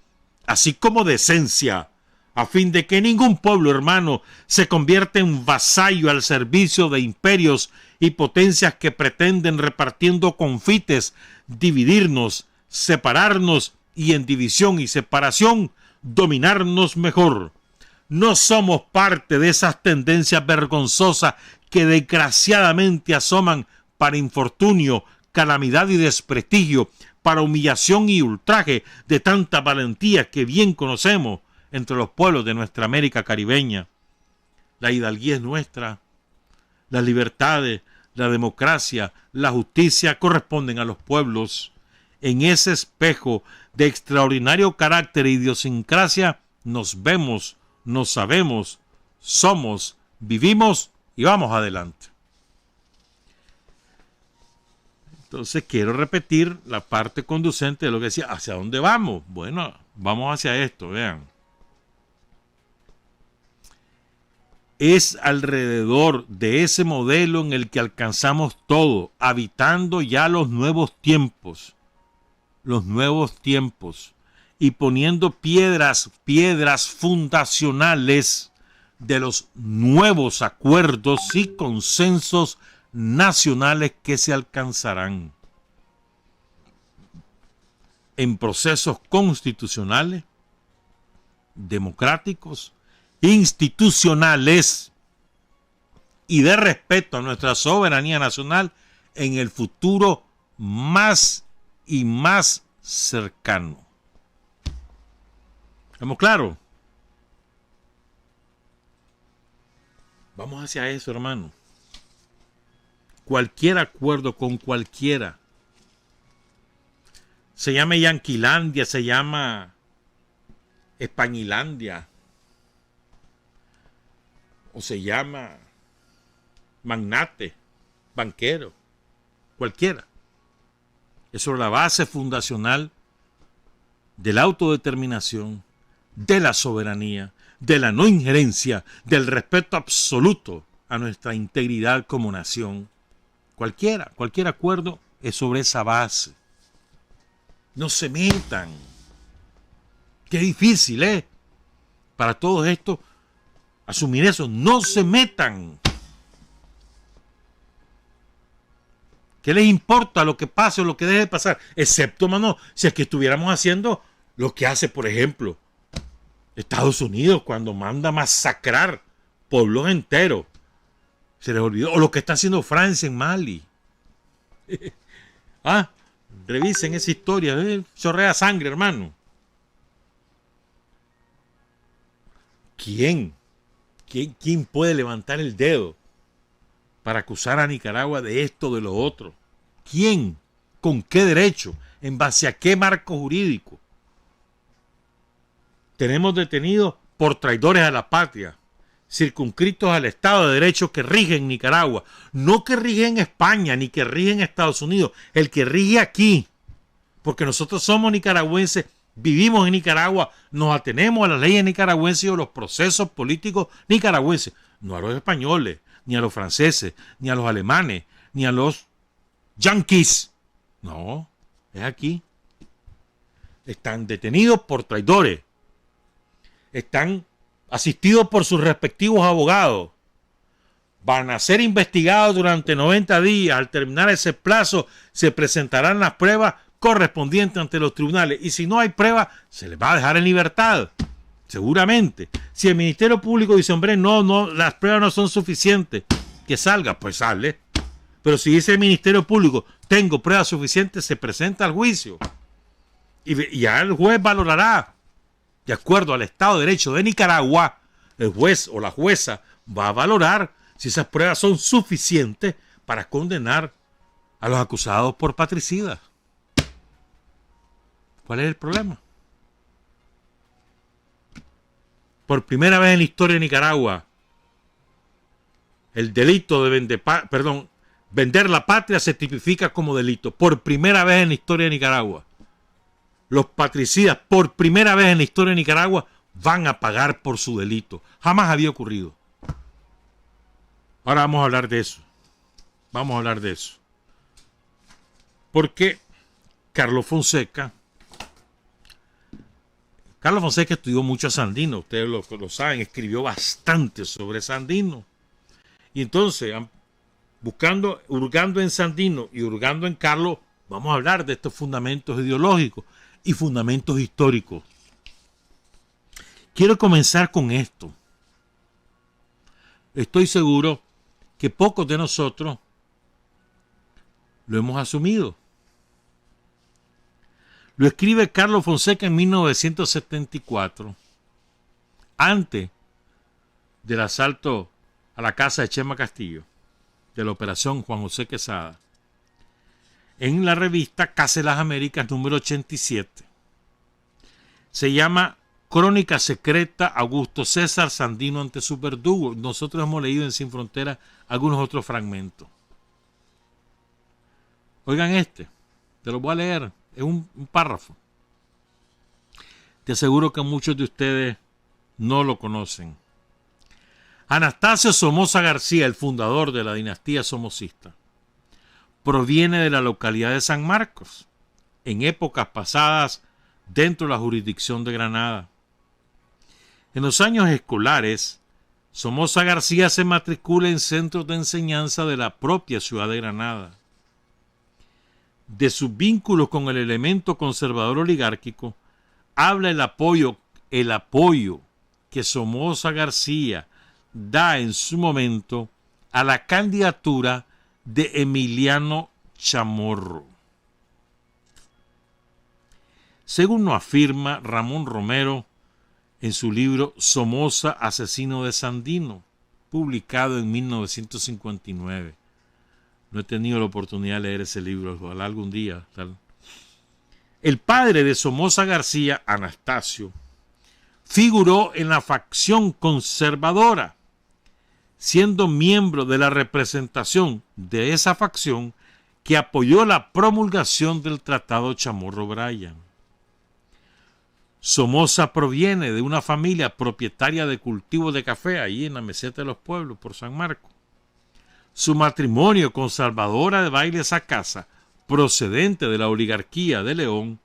así como de esencia, a fin de que ningún pueblo hermano se convierta en vasallo al servicio de imperios y potencias que pretenden, repartiendo confites, dividirnos, separarnos y en división y separación dominarnos mejor. No somos parte de esas tendencias vergonzosas que desgraciadamente asoman para infortunio, calamidad y desprestigio, para humillación y ultraje de tanta valentía que bien conocemos entre los pueblos de nuestra América caribeña. La hidalguía es nuestra, las libertades, la democracia, la justicia corresponden a los pueblos. En ese espejo de extraordinario carácter e idiosincrasia nos vemos, nos sabemos, somos, vivimos y vamos adelante. Entonces quiero repetir la parte conducente de lo que decía, ¿hacia dónde vamos? Bueno, vamos hacia esto, vean. Es alrededor de ese modelo en el que alcanzamos todo, habitando ya los nuevos tiempos, y poniendo piedras fundacionales de los nuevos acuerdos y consensos nacionales que se alcanzarán en procesos constitucionales, democráticos, institucionales y de respeto a nuestra soberanía nacional en el futuro más y más cercano. ¿Estamos claros? Vamos hacia eso, hermano. Cualquier acuerdo con cualquiera, se llama Yanquilandia, se llama Españilandia, o se llama magnate, banquero, cualquiera, es sobre la base fundacional de la autodeterminación, de la soberanía, de la no injerencia, del respeto absoluto a nuestra integridad como nación. Cualquier acuerdo es sobre esa base. No se metan. Qué difícil, para todos estos asumir eso. No se metan. ¿Qué les importa lo que pase o lo que deje de pasar? Excepto, mano, si es que estuviéramos haciendo lo que hace, por ejemplo, Estados Unidos cuando manda masacrar pueblos enteros. Se les olvidó. O lo que está haciendo Francia en Mali. Revisen esa historia. Chorrea sangre, hermano. ¿Quién puede levantar el dedo para acusar a Nicaragua de esto o de lo otro? ¿Quién? ¿Con qué derecho? ¿En base a qué marco jurídico? Tenemos detenidos por traidores a la patria, circunscritos al Estado de Derecho que rige en Nicaragua. No que rige en España, ni que rige en Estados Unidos. El que rige aquí. Porque nosotros somos nicaragüenses, vivimos en Nicaragua, nos atenemos a las leyes nicaragüenses y a los procesos políticos nicaragüenses. No a los españoles, ni a los franceses, ni a los alemanes, ni a los yanquis. No, es aquí. Están detenidos por traidores. Están asistidos por sus respectivos abogados. Van a ser investigados durante 90 días. Al terminar ese plazo, se presentarán las pruebas correspondientes ante los tribunales. Y si no hay pruebas, se les va a dejar en libertad. Seguramente. Si el Ministerio Público dice, hombre, no, las pruebas no son suficientes, que salga, pues sale. Pero si dice el Ministerio Público, tengo pruebas suficientes, se presenta al juicio. Y ya el juez valorará. De acuerdo al Estado de Derecho de Nicaragua, el juez o la jueza va a valorar si esas pruebas son suficientes para condenar a los acusados por patricidas. ¿Cuál es el problema? Por primera vez en la historia de Nicaragua, el delito de vender la patria se tipifica como delito. Por primera vez en la historia de Nicaragua. Los patricidas, por primera vez en la historia de Nicaragua, van a pagar por su delito. Jamás había ocurrido. Ahora vamos a hablar de eso. Porque Carlos Fonseca estudió mucho a Sandino, ustedes lo saben, escribió bastante sobre Sandino. Y entonces, hurgando en Sandino y hurgando en Carlos, vamos a hablar de estos fundamentos ideológicos y fundamentos históricos. Quiero comenzar con esto. Estoy seguro que pocos de nosotros lo hemos asumido. Lo escribe Carlos Fonseca en 1974, antes del asalto a la casa de Chema Castillo, de la operación Juan José Quesada, en la revista Casa de las Américas número 87. Se llama Crónica Secreta Augusto César Sandino ante sus verdugos. Nosotros hemos leído en Sin Frontera algunos otros fragmentos. Oigan te lo voy a leer. Es un párrafo. Te aseguro que muchos de ustedes no lo conocen. Anastasio Somoza García, el fundador de la dinastía somocista, proviene de la localidad de San Marcos, en épocas pasadas dentro de la jurisdicción de Granada. En los años escolares, Somoza García se matricula en centros de enseñanza de la propia ciudad de Granada. De sus vínculos con el elemento conservador oligárquico, habla el apoyo que Somoza García da en su momento a la candidatura de Emiliano Chamorro. Según nos afirma Ramón Romero en su libro Somoza, asesino de Sandino, publicado en 1959. No he tenido la oportunidad de leer ese libro, ojalá algún día. El padre de Somoza García, Anastasio, figuró en la facción conservadora, siendo miembro de la representación de esa facción que apoyó la promulgación del Tratado Chamorro-Bryan. Somoza proviene de una familia propietaria de cultivos de café ahí en la meseta de los pueblos por San Marcos. Su matrimonio con Salvadora de Baile Sacasa procedente de la oligarquía de León,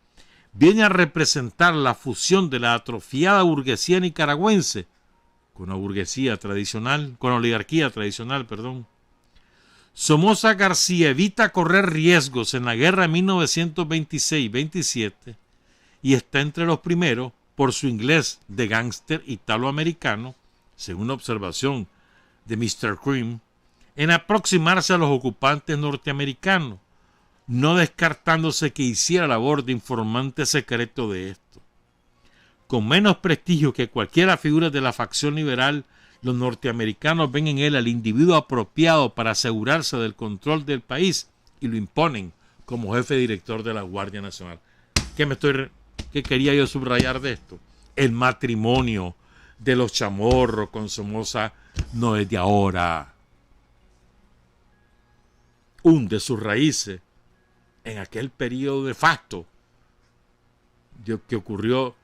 viene a representar la fusión de la atrofiada burguesía nicaragüense con la burguesía tradicional, con la oligarquía tradicional, perdón. Somoza García evita correr riesgos en la guerra de 1926-27 y está entre los primeros, por su inglés de gángster italoamericano, según la observación de Mr. Cream, en aproximarse a los ocupantes norteamericanos, no descartándose que hiciera labor de informante secreto de esto. Con menos prestigio que cualquiera figura de la facción liberal, los norteamericanos ven en él al individuo apropiado para asegurarse del control del país y lo imponen como jefe director de la Guardia Nacional. ¿Qué quería yo subrayar de esto? El matrimonio de los Chamorros con Somoza no es de ahora. Hunde sus raíces en aquel periodo de facto que ocurrió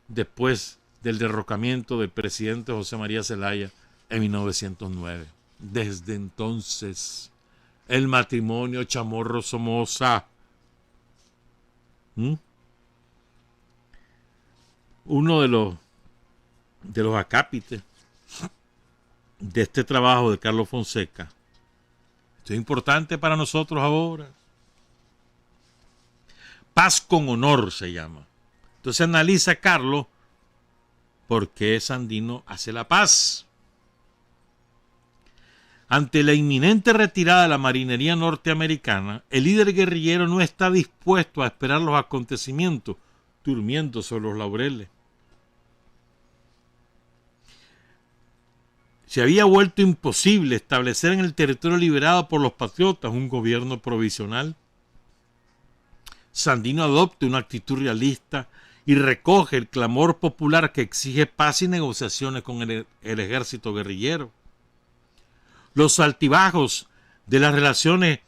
después del derrocamiento del presidente José María Zelaya en 1909. Desde entonces, el matrimonio Chamorro-Somoza. Uno de los acápites de este trabajo de Carlos Fonseca. Esto es importante para nosotros ahora. Paz con honor se llama. Entonces analiza Carlos por qué Sandino hace la paz. Ante la inminente retirada de la marinería norteamericana, el líder guerrillero no está dispuesto a esperar los acontecimientos, durmiendo sobre los laureles. Se había vuelto imposible establecer en el territorio liberado por los patriotas un gobierno provisional. Sandino adopta una actitud realista y recoge el clamor popular que exige paz y negociaciones con el ejército guerrillero. Los altibajos de las relaciones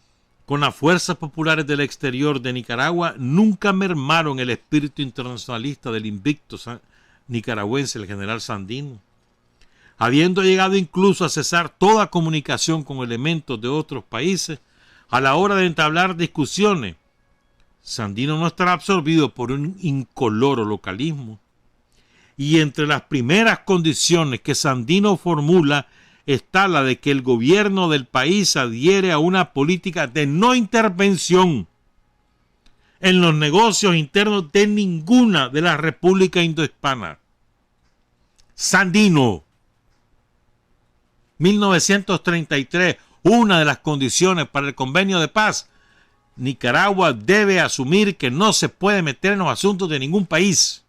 con las fuerzas populares del exterior de Nicaragua nunca mermaron el espíritu internacionalista del invicto nicaragüense, el general Sandino. Habiendo llegado incluso a cesar toda comunicación con elementos de otros países, a la hora de entablar discusiones, Sandino no estará absorbido por un incoloro localismo. Y entre las primeras condiciones que Sandino formula está la de que el gobierno del país adhiere a una política de no intervención en los negocios internos de ninguna de las repúblicas indohispanas. Sandino, 1933, una de las condiciones para el convenio de paz: Nicaragua debe asumir que no se puede meter en los asuntos de ningún país.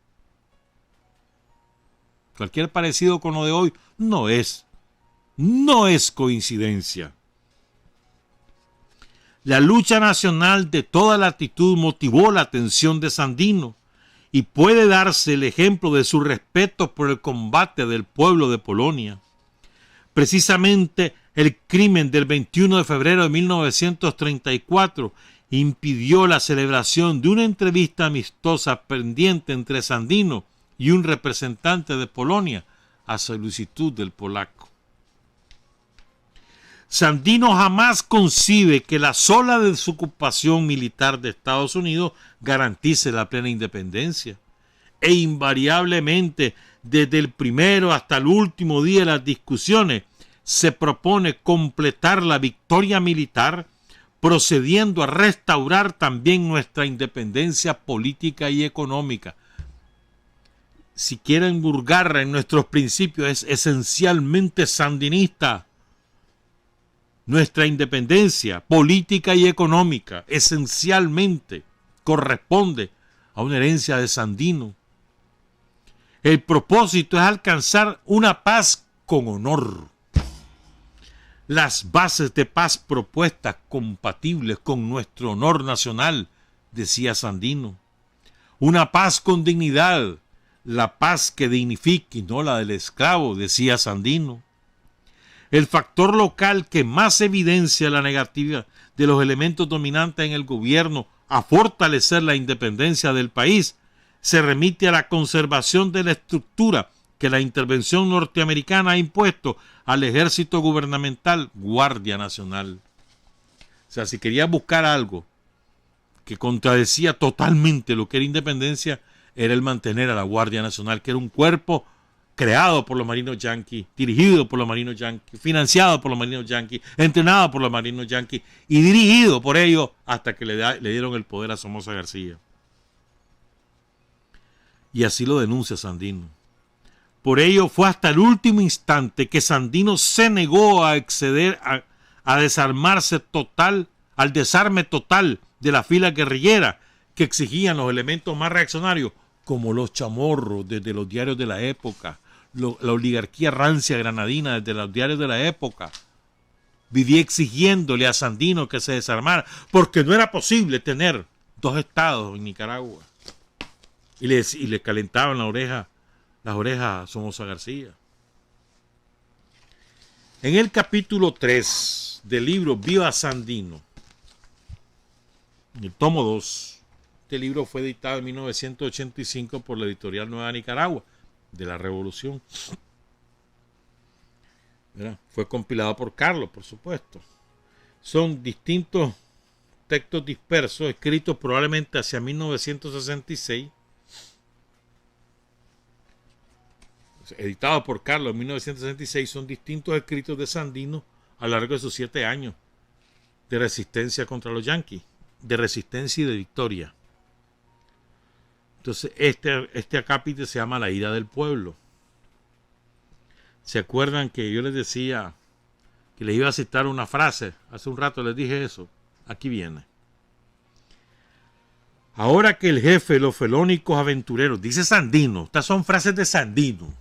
Cualquier parecido con lo de hoy no es coincidencia. La lucha nacional de toda latitud motivó la atención de Sandino y puede darse el ejemplo de su respeto por el combate del pueblo de Polonia. Precisamente el crimen del 21 de febrero de 1934 impidió la celebración de una entrevista amistosa pendiente entre Sandino y un representante de Polonia a solicitud del polaco. Sandino jamás concibe que la sola desocupación militar de Estados Unidos garantice la plena independencia. E invariablemente, desde el primero hasta el último día de las discusiones, se propone completar la victoria militar, procediendo a restaurar también nuestra independencia política y económica. Si quieren burgar en nuestros principios, es esencialmente sandinista. Nuestra independencia política y económica esencialmente corresponde a una herencia de Sandino. El propósito es alcanzar una paz con honor. Las bases de paz propuestas compatibles con nuestro honor nacional, decía Sandino. Una paz con dignidad, la paz que dignifique y no la del esclavo, decía Sandino. El factor local que más evidencia la negativa de los elementos dominantes en el gobierno a fortalecer la independencia del país se remite a la conservación de la estructura que la intervención norteamericana ha impuesto al ejército gubernamental Guardia Nacional. O sea, si quería buscar algo que contradecía totalmente lo que era independencia, era el mantener a la Guardia Nacional, que era un cuerpo creado por los marinos yanquis, dirigido por los marinos yanquis, financiado por los marinos yanquis, entrenado por los marinos yanquis y dirigido por ellos hasta que le dieron el poder a Somoza García. Y así lo denuncia Sandino. Por ello fue hasta el último instante que Sandino se negó a acceder a desarmarse total, al desarme total de la fila guerrillera que exigían los elementos más reaccionarios, como los chamorros desde los diarios de la época, la oligarquía rancia granadina desde los diarios de la época. Vivía exigiéndole a Sandino que se desarmara, porque no era posible tener dos estados en Nicaragua. Y le calentaban las orejas a Somoza García. En el capítulo 3 del libro Viva Sandino, en el tomo 2, este libro fue editado en 1985 por la editorial Nueva Nicaragua, de la Revolución. ¿Verdad? Fue compilado por Carlos, por supuesto. Son distintos textos dispersos, escritos probablemente hacia 1966, editados por Carlos en 1966, son distintos escritos de Sandino a lo largo de sus 7 años de resistencia contra los yanquis, de resistencia y de victoria. Entonces, este acápite se llama La ira del pueblo. ¿Se acuerdan que yo les decía que les iba a citar una frase? Hace un rato les dije eso. Aquí viene. Ahora que el jefe de los felónicos aventureros, dice Sandino, estas son frases de Sandino.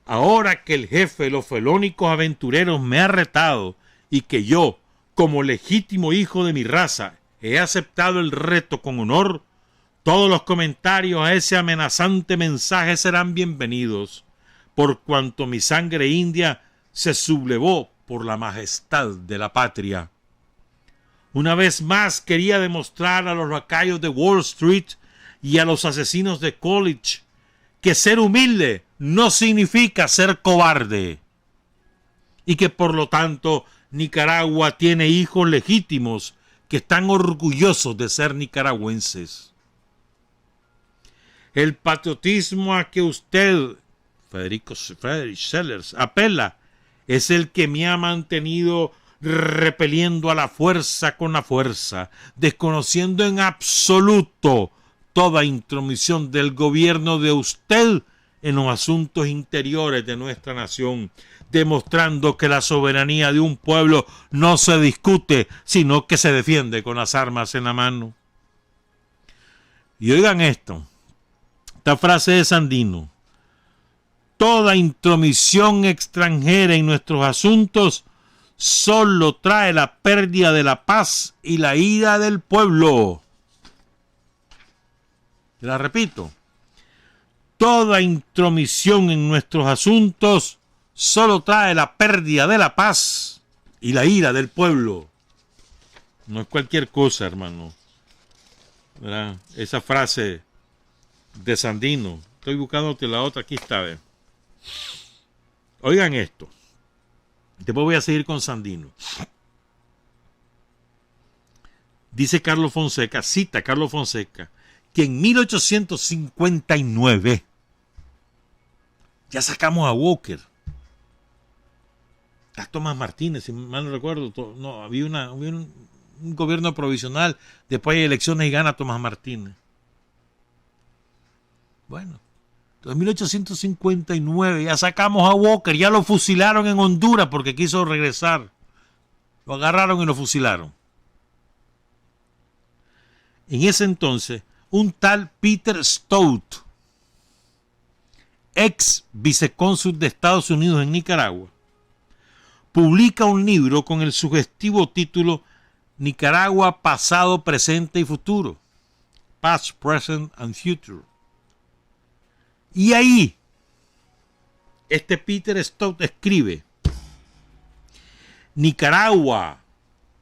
Ahora que el jefe de los felónicos aventureros me ha retado y que yo, como legítimo hijo de mi raza, he aceptado el reto con honor, todos los comentarios a ese amenazante mensaje serán bienvenidos, por cuanto mi sangre india se sublevó por la majestad de la patria. Una vez más quería demostrar a los lacayos de Wall Street y a los asesinos de College que ser humilde no significa ser cobarde, y que por lo tanto Nicaragua tiene hijos legítimos que están orgullosos de ser nicaragüenses. El patriotismo a que usted, Friedrich Sellers, apela es el que me ha mantenido repeliendo a la fuerza con la fuerza, desconociendo en absoluto toda intromisión del gobierno de usted en los asuntos interiores de nuestra nación, demostrando que la soberanía de un pueblo no se discute, sino que se defiende con las armas en la mano. Y oigan esto, esta frase de Sandino: toda intromisión extranjera en nuestros asuntos solo trae la pérdida de la paz y la ira del pueblo. La repito, toda intromisión en nuestros asuntos solo trae la pérdida de la paz y la ira del pueblo. No es cualquier cosa, hermano. ¿Verdad? Esa frase de Sandino. Estoy buscándote la otra, aquí está. ¿Ve? Oigan esto. Después voy a seguir con Sandino. Dice Carlos Fonseca, cita Carlos Fonseca, que en 1859 ya sacamos a Walker, a Tomás Martínez, si mal no recuerdo, no, había un gobierno provisional, después hay elecciones y gana Tomás Martínez. Bueno, en 1859 ya sacamos a Walker, ya lo fusilaron en Honduras porque quiso regresar. Lo agarraron y lo fusilaron. En ese entonces, un tal Peter Stout, ex vicecónsul de Estados Unidos en Nicaragua, publica un libro con el sugestivo título Nicaragua, pasado, presente y futuro. Past, Present and Future. Y ahí, este Peter Stout escribe: Nicaragua,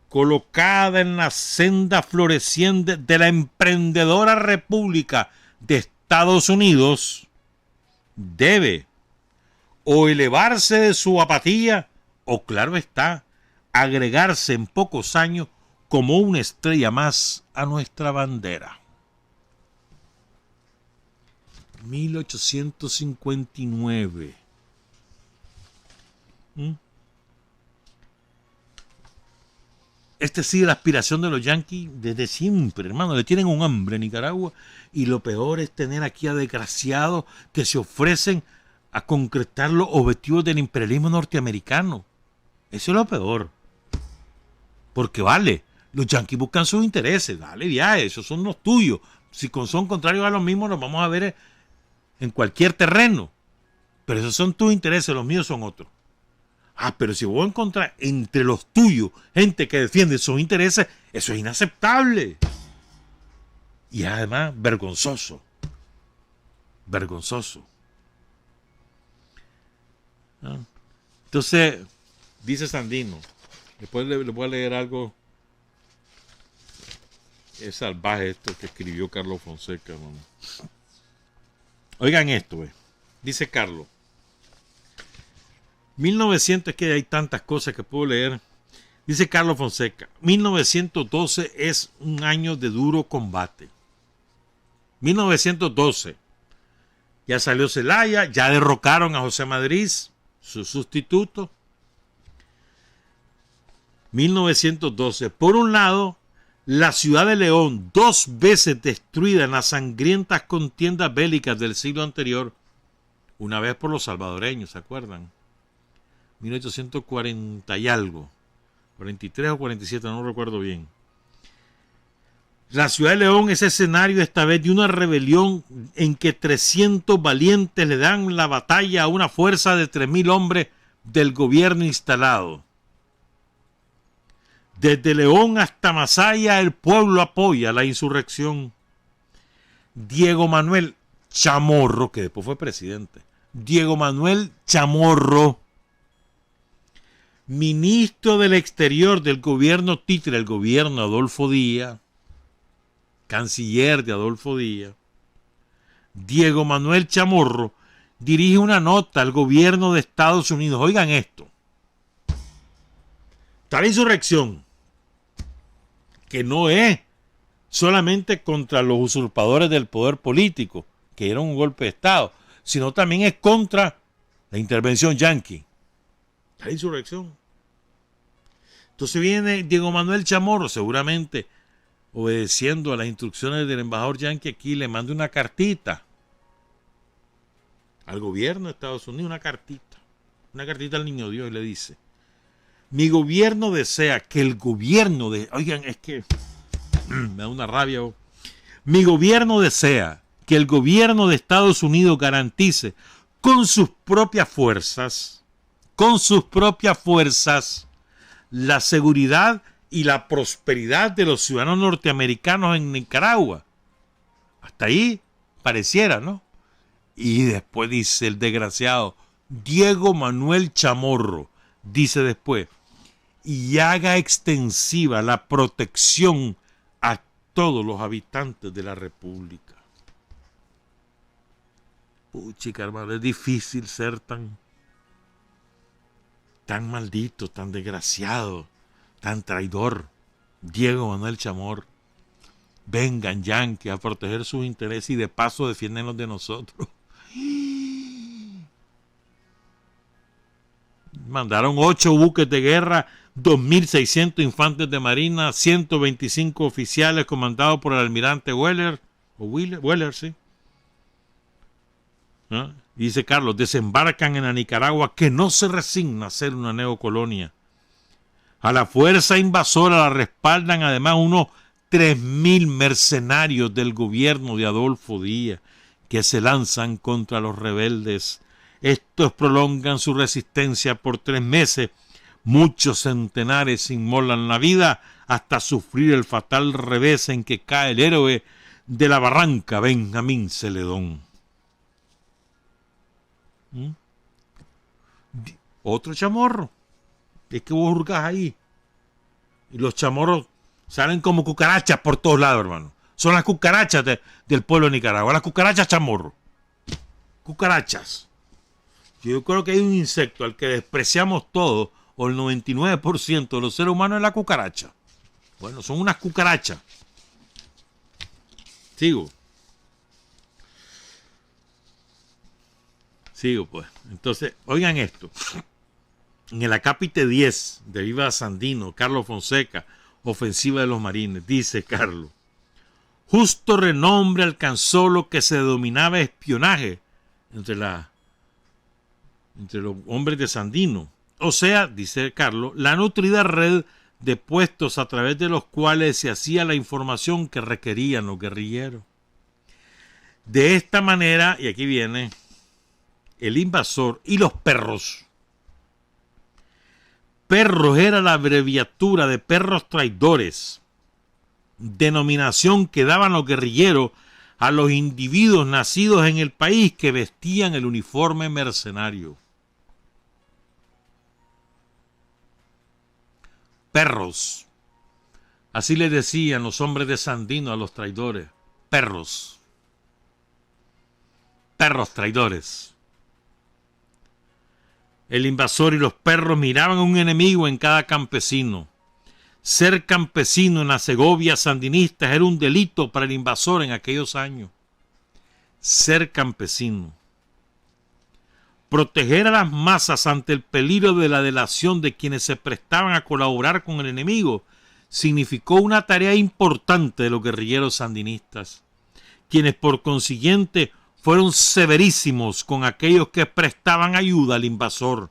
colocada en la senda floreciente de la emprendedora República de Estados Unidos, debe o elevarse de su apatía o, claro está, agregarse en pocos años como una estrella más a nuestra bandera. 1859. Este sigue la aspiración de los yanquis desde siempre, hermano. Le tienen un hambre a Nicaragua y lo peor es tener aquí a desgraciados que se ofrecen a concretar los objetivos del imperialismo norteamericano. Eso es lo peor. Porque vale, los yanquis buscan sus intereses, dale viaje, esos son los tuyos. Si son contrarios a los mismos, los vamos a ver en cualquier terreno. Pero esos son tus intereses, los míos son otros. Pero si vos encontrás entre los tuyos gente que defiende sus intereses, eso es inaceptable. Y además vergonzoso. Vergonzoso. Entonces, dice Sandino, después le voy a leer algo. Es salvaje esto que escribió Carlos Fonseca, hermano. Oigan esto, dice Carlos. 1900, es que hay tantas cosas que puedo leer. Dice Carlos Fonseca, 1912 es un año de duro combate. 1912. Ya salió Zelaya, ya derrocaron a José Madrid, su sustituto. 1912. Por un lado, la ciudad de León, 2 veces destruida en las sangrientas contiendas bélicas del siglo anterior, una vez por los salvadoreños, ¿se acuerdan? 1840 y algo, 43 o 47, no recuerdo bien. La ciudad de León es escenario esta vez de una rebelión en que 300 valientes le dan la batalla a una fuerza de 3.000 hombres del gobierno instalado. Desde León hasta Masaya el pueblo apoya la insurrección. Diego Manuel Chamorro, que después fue presidente, Diego Manuel Chamorro, ministro del Exterior del gobierno títere, el gobierno Adolfo Díaz, canciller de Adolfo Díaz, Diego Manuel Chamorro, dirige una nota al gobierno de Estados Unidos. Oigan esto. Tal insurrección, que no es solamente contra los usurpadores del poder político, que era un golpe de Estado, sino también es contra la intervención yanqui. La insurrección. Entonces viene Diego Manuel Chamorro, seguramente obedeciendo a las instrucciones del embajador yanqui aquí, le manda una cartita al gobierno de Estados Unidos, una cartita al niño Dios, y le dice: mi gobierno desea que el gobierno de... Oigan, es que me da una rabia. Mi gobierno desea que el gobierno de Estados Unidos garantice con sus propias fuerzas, la seguridad y la prosperidad de los ciudadanos norteamericanos en Nicaragua. Hasta ahí pareciera, ¿no? Y después dice el desgraciado Diego Manuel Chamorro, dice después, y haga extensiva la protección a todos los habitantes de la República. Puchica, hermano, es difícil ser tan maldito, tan desgraciado, tan traidor. Diego Manuel Chamorro. Vengan, yanquis, a proteger sus intereses y de paso defienden los de nosotros. Mandaron 8 buques de guerra, 2.600 infantes de marina, 125 oficiales comandados por el almirante Weller, sí. ¿Ah? Dice Carlos, desembarcan en la Nicaragua que no se resigna a ser una neocolonia. A la fuerza invasora la respaldan además unos 3.000 mercenarios del gobierno de Adolfo Díaz que se lanzan contra los rebeldes. Estos prolongan su resistencia por 3 meses. Muchos centenares inmolan la vida hasta sufrir el fatal revés en que cae el héroe de la Barranca, Benjamín Celedón. Otro chamorro. Es que vos hurgas ahí. Y los chamorros salen como cucarachas por todos lados, hermano. Son las cucarachas del pueblo de Nicaragua. Las cucarachas chamorro. Cucarachas. Yo creo que hay un insecto al que despreciamos todos, o el 99% de los seres humanos, es la cucaracha. Bueno, son unas cucarachas. Sigo pues. Entonces, oigan esto. En el acápite 10 de Viva Sandino, Carlos Fonseca, ofensiva de los marines, dice Carlos: justo renombre alcanzó lo que se denominaba espionaje entre los hombres de Sandino. O sea, dice Carlos, la nutrida red de puestos a través de los cuales se hacía la información que requerían los guerrilleros. De esta manera, y aquí viene, el invasor y los perros. Perros era la abreviatura de perros traidores, denominación que daban los guerrilleros a los individuos nacidos en el país que vestían el uniforme mercenario. Perros. Así le decían los hombres de Sandino a los traidores. Perros. Perros traidores. El invasor y los perros miraban a un enemigo en cada campesino. Ser campesino en la Segovia sandinista era un delito para el invasor en aquellos años. Ser campesino. Proteger a las masas ante el peligro de la delación de quienes se prestaban a colaborar con el enemigo significó una tarea importante de los guerrilleros sandinistas, quienes por consiguiente fueron severísimos con aquellos que prestaban ayuda al invasor.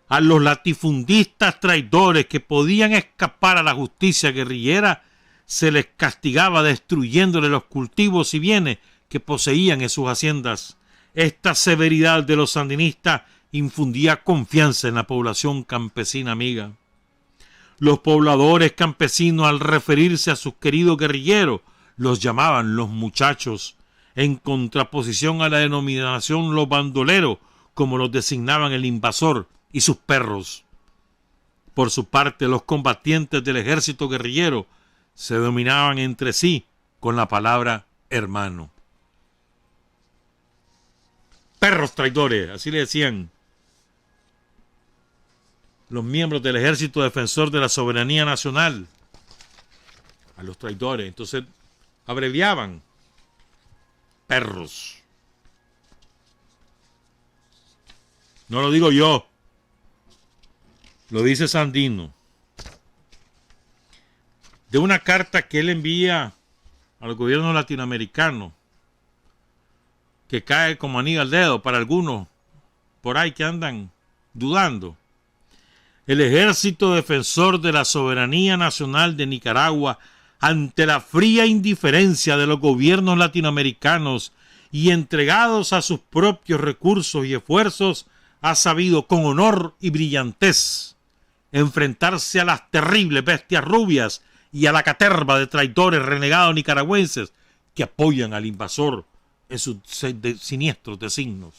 A los latifundistas traidores que podían escapar a la justicia guerrillera se les castigaba destruyéndole los cultivos y bienes que poseían en sus haciendas. Esta severidad de los sandinistas infundía confianza en la población campesina amiga. Los pobladores campesinos, al referirse a sus queridos guerrilleros, los llamaban los muchachos, en contraposición a la denominación los bandoleros, como los designaban el invasor y sus perros. Por su parte, los combatientes del ejército guerrillero se denominaban entre sí con la palabra hermano. Perros traidores, así le decían los miembros del Ejército Defensor de la Soberanía Nacional a los traidores. Entonces abreviaban perros. No lo digo yo, lo dice Sandino. De una carta que él envía al gobierno latinoamericano, que cae como anillo al dedo para algunos por ahí que andan dudando. El Ejército Defensor de la Soberanía Nacional de Nicaragua, ante la fría indiferencia de los gobiernos latinoamericanos y entregados a sus propios recursos y esfuerzos, ha sabido con honor y brillantez enfrentarse a las terribles bestias rubias y a la caterva de traidores renegados nicaragüenses que apoyan al invasor en sus siniestros designios.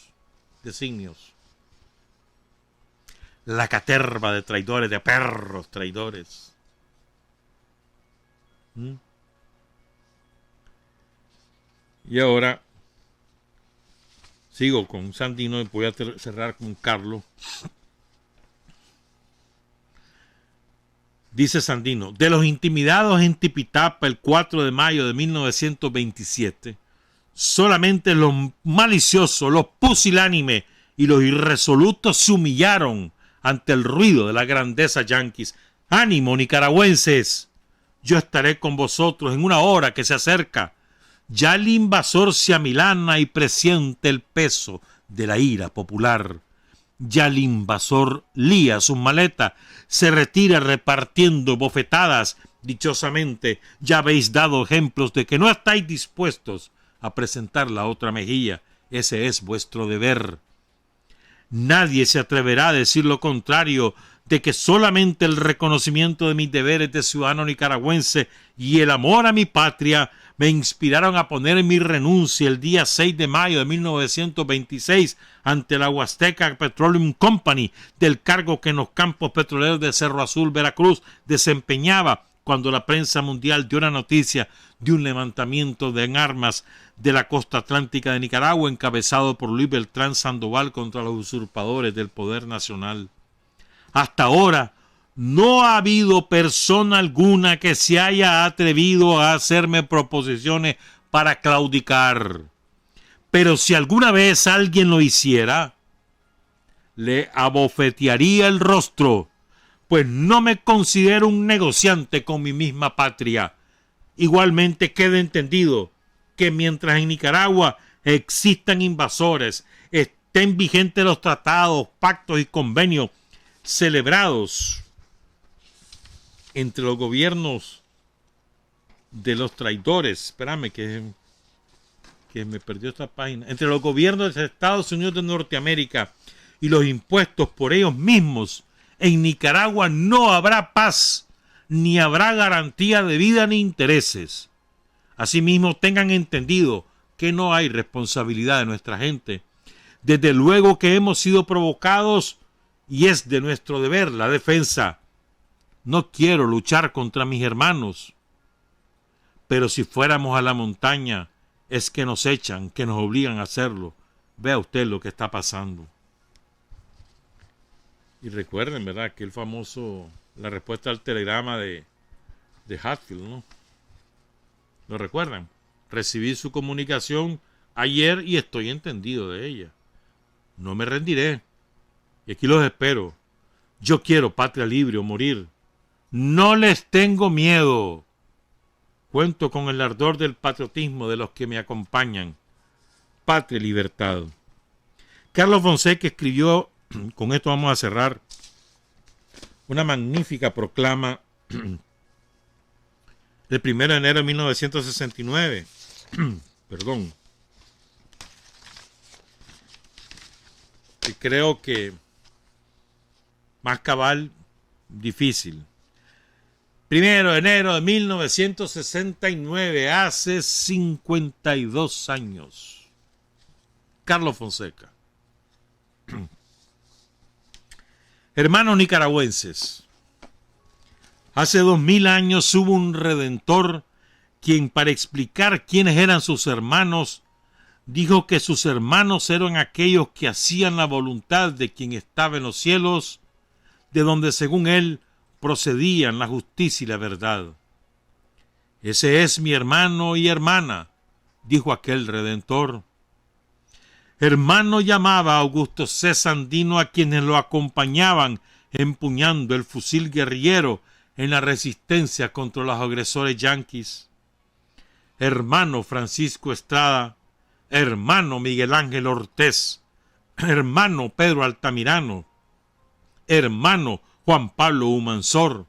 La caterva de traidores, de perros traidores. Y ahora sigo con Sandino y voy a cerrar con Carlos. Dice Sandino: de los intimidados en Tipitapa el 4 de mayo de 1927, solamente los maliciosos, los pusilánimes y los irresolutos se humillaron ante el ruido de la grandeza yanquis. ¡Ánimo, nicaragüenses! Yo estaré con vosotros en una hora que se acerca. Ya el invasor se amilana y presiente el peso de la ira popular. Ya el invasor lía sus maletas, se retira repartiendo bofetadas. Dichosamente, ya habéis dado ejemplos de que no estáis dispuestos a presentar la otra mejilla. Ese es vuestro deber. Nadie se atreverá a decir lo contrario, de que solamente el reconocimiento de mis deberes de ciudadano nicaragüense y el amor a mi patria me inspiraron a poner mi renuncia el día 6 de mayo de 1926 ante la Huasteca Petroleum Company del cargo que en los campos petroleros de Cerro Azul, Veracruz, desempeñaba cuando la prensa mundial dio la noticia de un levantamiento en armas de la costa atlántica de Nicaragua encabezado por Luis Beltrán Sandoval contra los usurpadores del poder nacional. Hasta ahora no ha habido persona alguna que se haya atrevido a hacerme proposiciones para claudicar. Pero si alguna vez alguien lo hiciera, le abofetearía el rostro, pues no me considero un negociante con mi misma patria. Igualmente quede entendido que mientras en Nicaragua existan invasores, estén vigentes los tratados, pactos y convenios celebrados entre los gobiernos de los traidores, espérame que me perdió esta página, entre los gobiernos de Estados Unidos de Norteamérica y los impuestos por ellos mismos, en Nicaragua no habrá paz, ni habrá garantía de vida ni intereses. Asimismo, tengan entendido que no hay responsabilidad de nuestra gente. Desde luego que hemos sido provocados y es de nuestro deber la defensa. No quiero luchar contra mis hermanos, pero si fuéramos a la montaña es que nos echan, que nos obligan a hacerlo. Vea usted lo que está pasando. Y recuerden, ¿verdad?, que el famoso, la respuesta al telegrama de Hatfield, ¿no? ¿Lo recuerdan? Recibí su comunicación ayer y estoy entendido de ella. No me rendiré. Y aquí los espero. Yo quiero patria libre o morir. No les tengo miedo. Cuento con el ardor del patriotismo de los que me acompañan. Patria y libertad. Carlos Fonseca escribió, con esto vamos a cerrar, una magnífica proclama el 1 de enero de 1969. Perdón. Y creo que más cabal, difícil. 1 de enero de 1969, hace 52 años. Carlos Fonseca. Hermanos nicaragüenses, hace 2000 años hubo un redentor quien, para explicar quiénes eran sus hermanos, dijo que sus hermanos eran aquellos que hacían la voluntad de quien estaba en los cielos, de donde según él procedían la justicia y la verdad. Ese es mi hermano y hermana, dijo aquel redentor. Hermano llamaba a Augusto C. Sandino a quienes lo acompañaban empuñando el fusil guerrillero en la resistencia contra los agresores yanquis. Hermano Francisco Estrada, hermano Miguel Ángel Ortiz, hermano Pedro Altamirano, hermano Juan Pablo Humansor,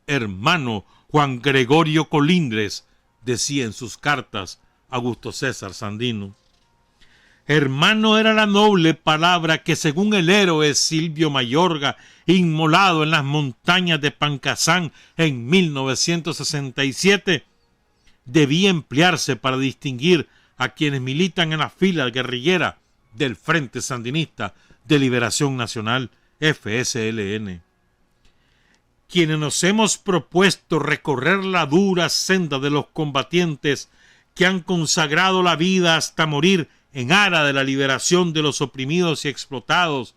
hermano Juan Gregorio Colindres, decía en sus cartas Augusto César Sandino. Hermano era la noble palabra que, según el héroe Silvio Mayorga, inmolado en las montañas de Pancasán en 1967, debía emplearse para distinguir a quienes militan en la fila guerrillera del Frente Sandinista de Liberación Nacional, FSLN. Quienes nos hemos propuesto recorrer la dura senda de los combatientes que han consagrado la vida hasta morir en aras de la liberación de los oprimidos y explotados,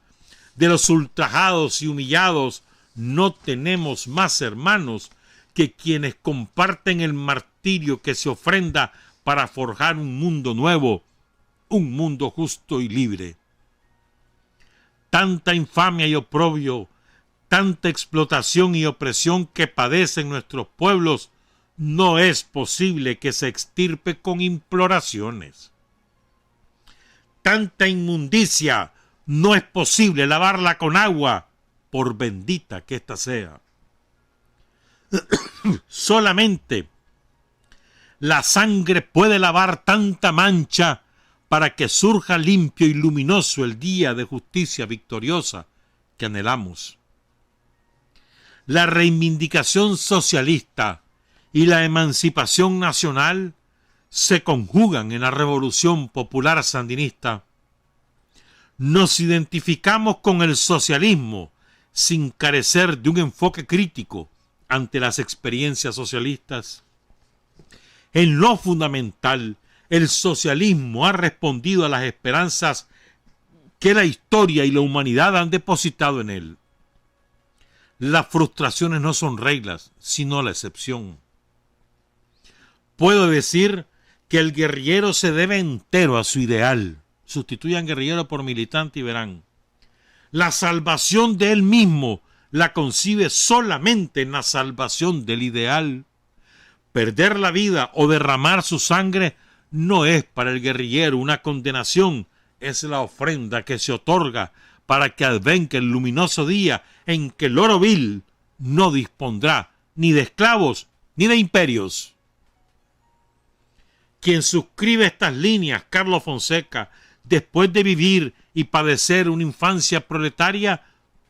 de los ultrajados y humillados, no tenemos más hermanos que quienes comparten el martirio que se ofrenda para forjar un mundo nuevo, un mundo justo y libre. Tanta infamia y oprobio, tanta explotación y opresión que padecen nuestros pueblos, no es posible que se extirpe con imploraciones. Tanta inmundicia no es posible lavarla con agua, por bendita que ésta sea. Solamente la sangre puede lavar tanta mancha para que surja limpio y luminoso el día de justicia victoriosa que anhelamos. La reivindicación socialista y la emancipación nacional se conjugan en la Revolución Popular Sandinista. Nos identificamos con el socialismo sin carecer de un enfoque crítico ante las experiencias socialistas. En lo fundamental, el socialismo ha respondido a las esperanzas que la historia y la humanidad han depositado en él. las frustraciones no son reglas, sino la excepción. Puedo decir que el guerrillero se debe entero a su ideal. Sustituyan guerrillero por militante y verán. La salvación de él mismo la concibe solamente en la salvación del ideal. Perder la vida o derramar su sangre no es para el guerrillero una condenación, es la ofrenda que se otorga para que advenga el luminoso día en que el oro vil no dispondrá ni de esclavos ni de imperios. Quien suscribe estas líneas, Carlos Fonseca, después de vivir y padecer una infancia proletaria,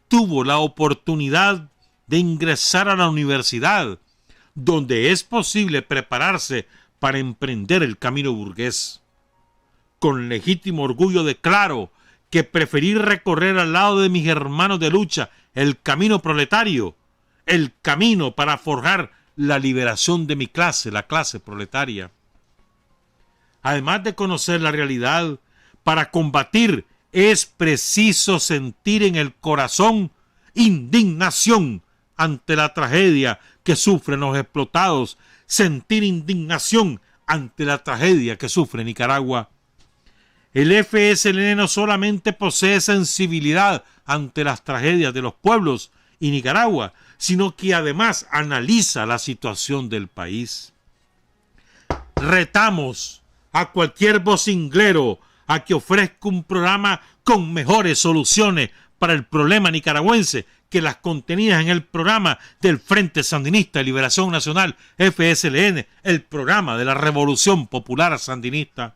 tuvo la oportunidad de ingresar a la universidad, donde es posible prepararse para emprender el camino burgués. Con legítimo orgullo declaro que preferí recorrer al lado de mis hermanos de lucha el camino proletario, el camino para forjar la liberación de mi clase, la clase proletaria. Además de conocer la realidad, para combatir es preciso sentir en el corazón indignación ante la tragedia que sufren los explotados, sentir indignación ante la tragedia que sufre Nicaragua. El FSLN no solamente posee sensibilidad ante las tragedias de los pueblos y Nicaragua, sino que además analiza la situación del país. Retamos a cualquier vocinglero a que ofrezca un programa con mejores soluciones para el problema nicaragüense que las contenidas en el programa del Frente Sandinista de Liberación Nacional, FSLN, el programa de la Revolución Popular Sandinista.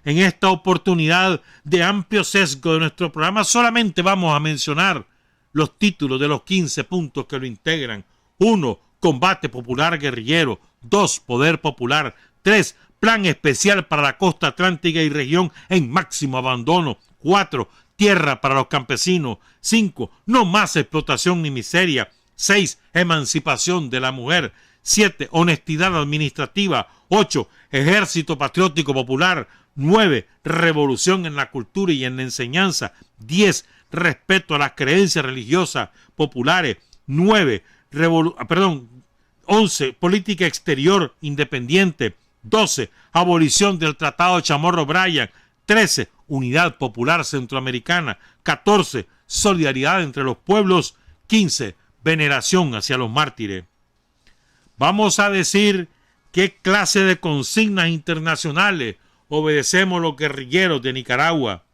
En esta oportunidad de amplio sesgo de nuestro programa solamente vamos a mencionar los títulos de los 15 puntos que lo integran. 1. Combate popular guerrillero. 2. Poder popular. 3. Plan especial para la costa atlántica y región en máximo abandono. 4. Tierra para los campesinos. 5. No más explotación ni miseria. 6. Emancipación de la mujer. 7. Honestidad administrativa. 8. Ejército patriótico popular. 9. Revolución en la cultura y en la enseñanza. 10. Respeto a las creencias religiosas populares. 11. Política exterior independiente. 12. Abolición del Tratado de Chamorro-Bryan. 13. Unidad popular centroamericana. 14. Solidaridad entre los pueblos. 15. Veneración hacia los mártires. Vamos a decir qué clase de consignas internacionales obedecemos los guerrilleros de Nicaragua.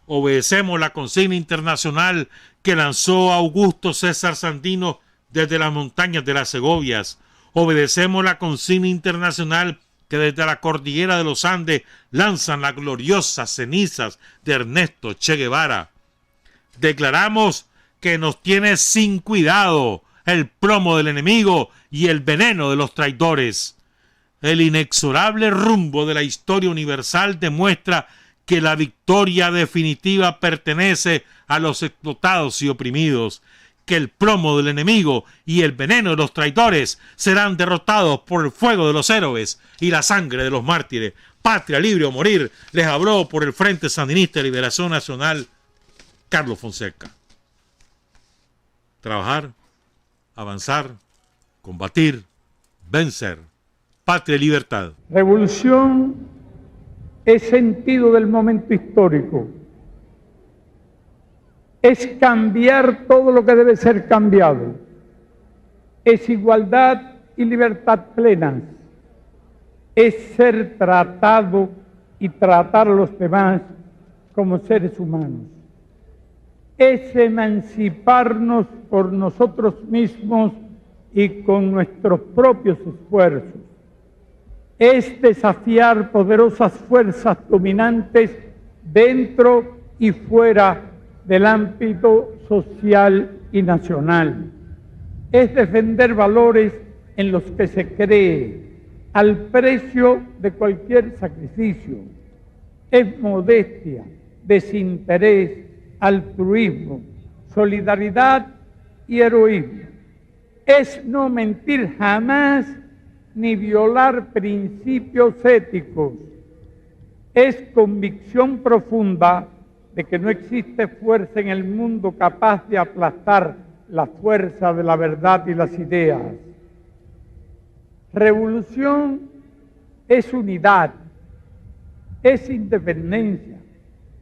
Obedecemos la consigna internacional que lanzó Augusto César Sandino desde las montañas de las Segovias. Obedecemos la consigna internacional que desde la cordillera de los Andes lanzan las gloriosas cenizas de Ernesto Che Guevara. Declaramos que nos tiene sin cuidado el plomo del enemigo y el veneno de los traidores. El inexorable rumbo de la historia universal demuestra que la victoria definitiva pertenece a los explotados y oprimidos, que el plomo del enemigo y el veneno de los traidores serán derrotados por el fuego de los héroes y la sangre de los mártires. Patria libre o morir, les habló por el Frente Sandinista de Liberación Nacional, Carlos Fonseca. Trabajar, avanzar, combatir, vencer. Patria y libertad. Revolución es sentido del momento histórico. Es cambiar todo lo que debe ser cambiado. Es igualdad y libertad plenas. Es ser tratado y tratar a los demás como seres humanos. Es emanciparnos por nosotros mismos y con nuestros propios esfuerzos. Es desafiar poderosas fuerzas dominantes dentro y fuera del ámbito social y nacional. Es defender valores en los que se cree al precio de cualquier sacrificio. Es modestia, desinterés, altruismo, solidaridad y heroísmo. Es no mentir jamás ni violar principios éticos. Es convicción profunda de que no existe fuerza en el mundo capaz de aplastar la fuerza de la verdad y las ideas. Revolución es unidad, es independencia,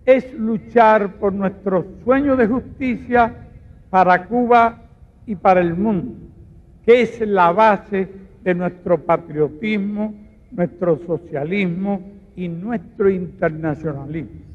es luchar por nuestro sueño de justicia para Cuba y para el mundo, que es la base de nuestro patriotismo, nuestro socialismo y nuestro internacionalismo.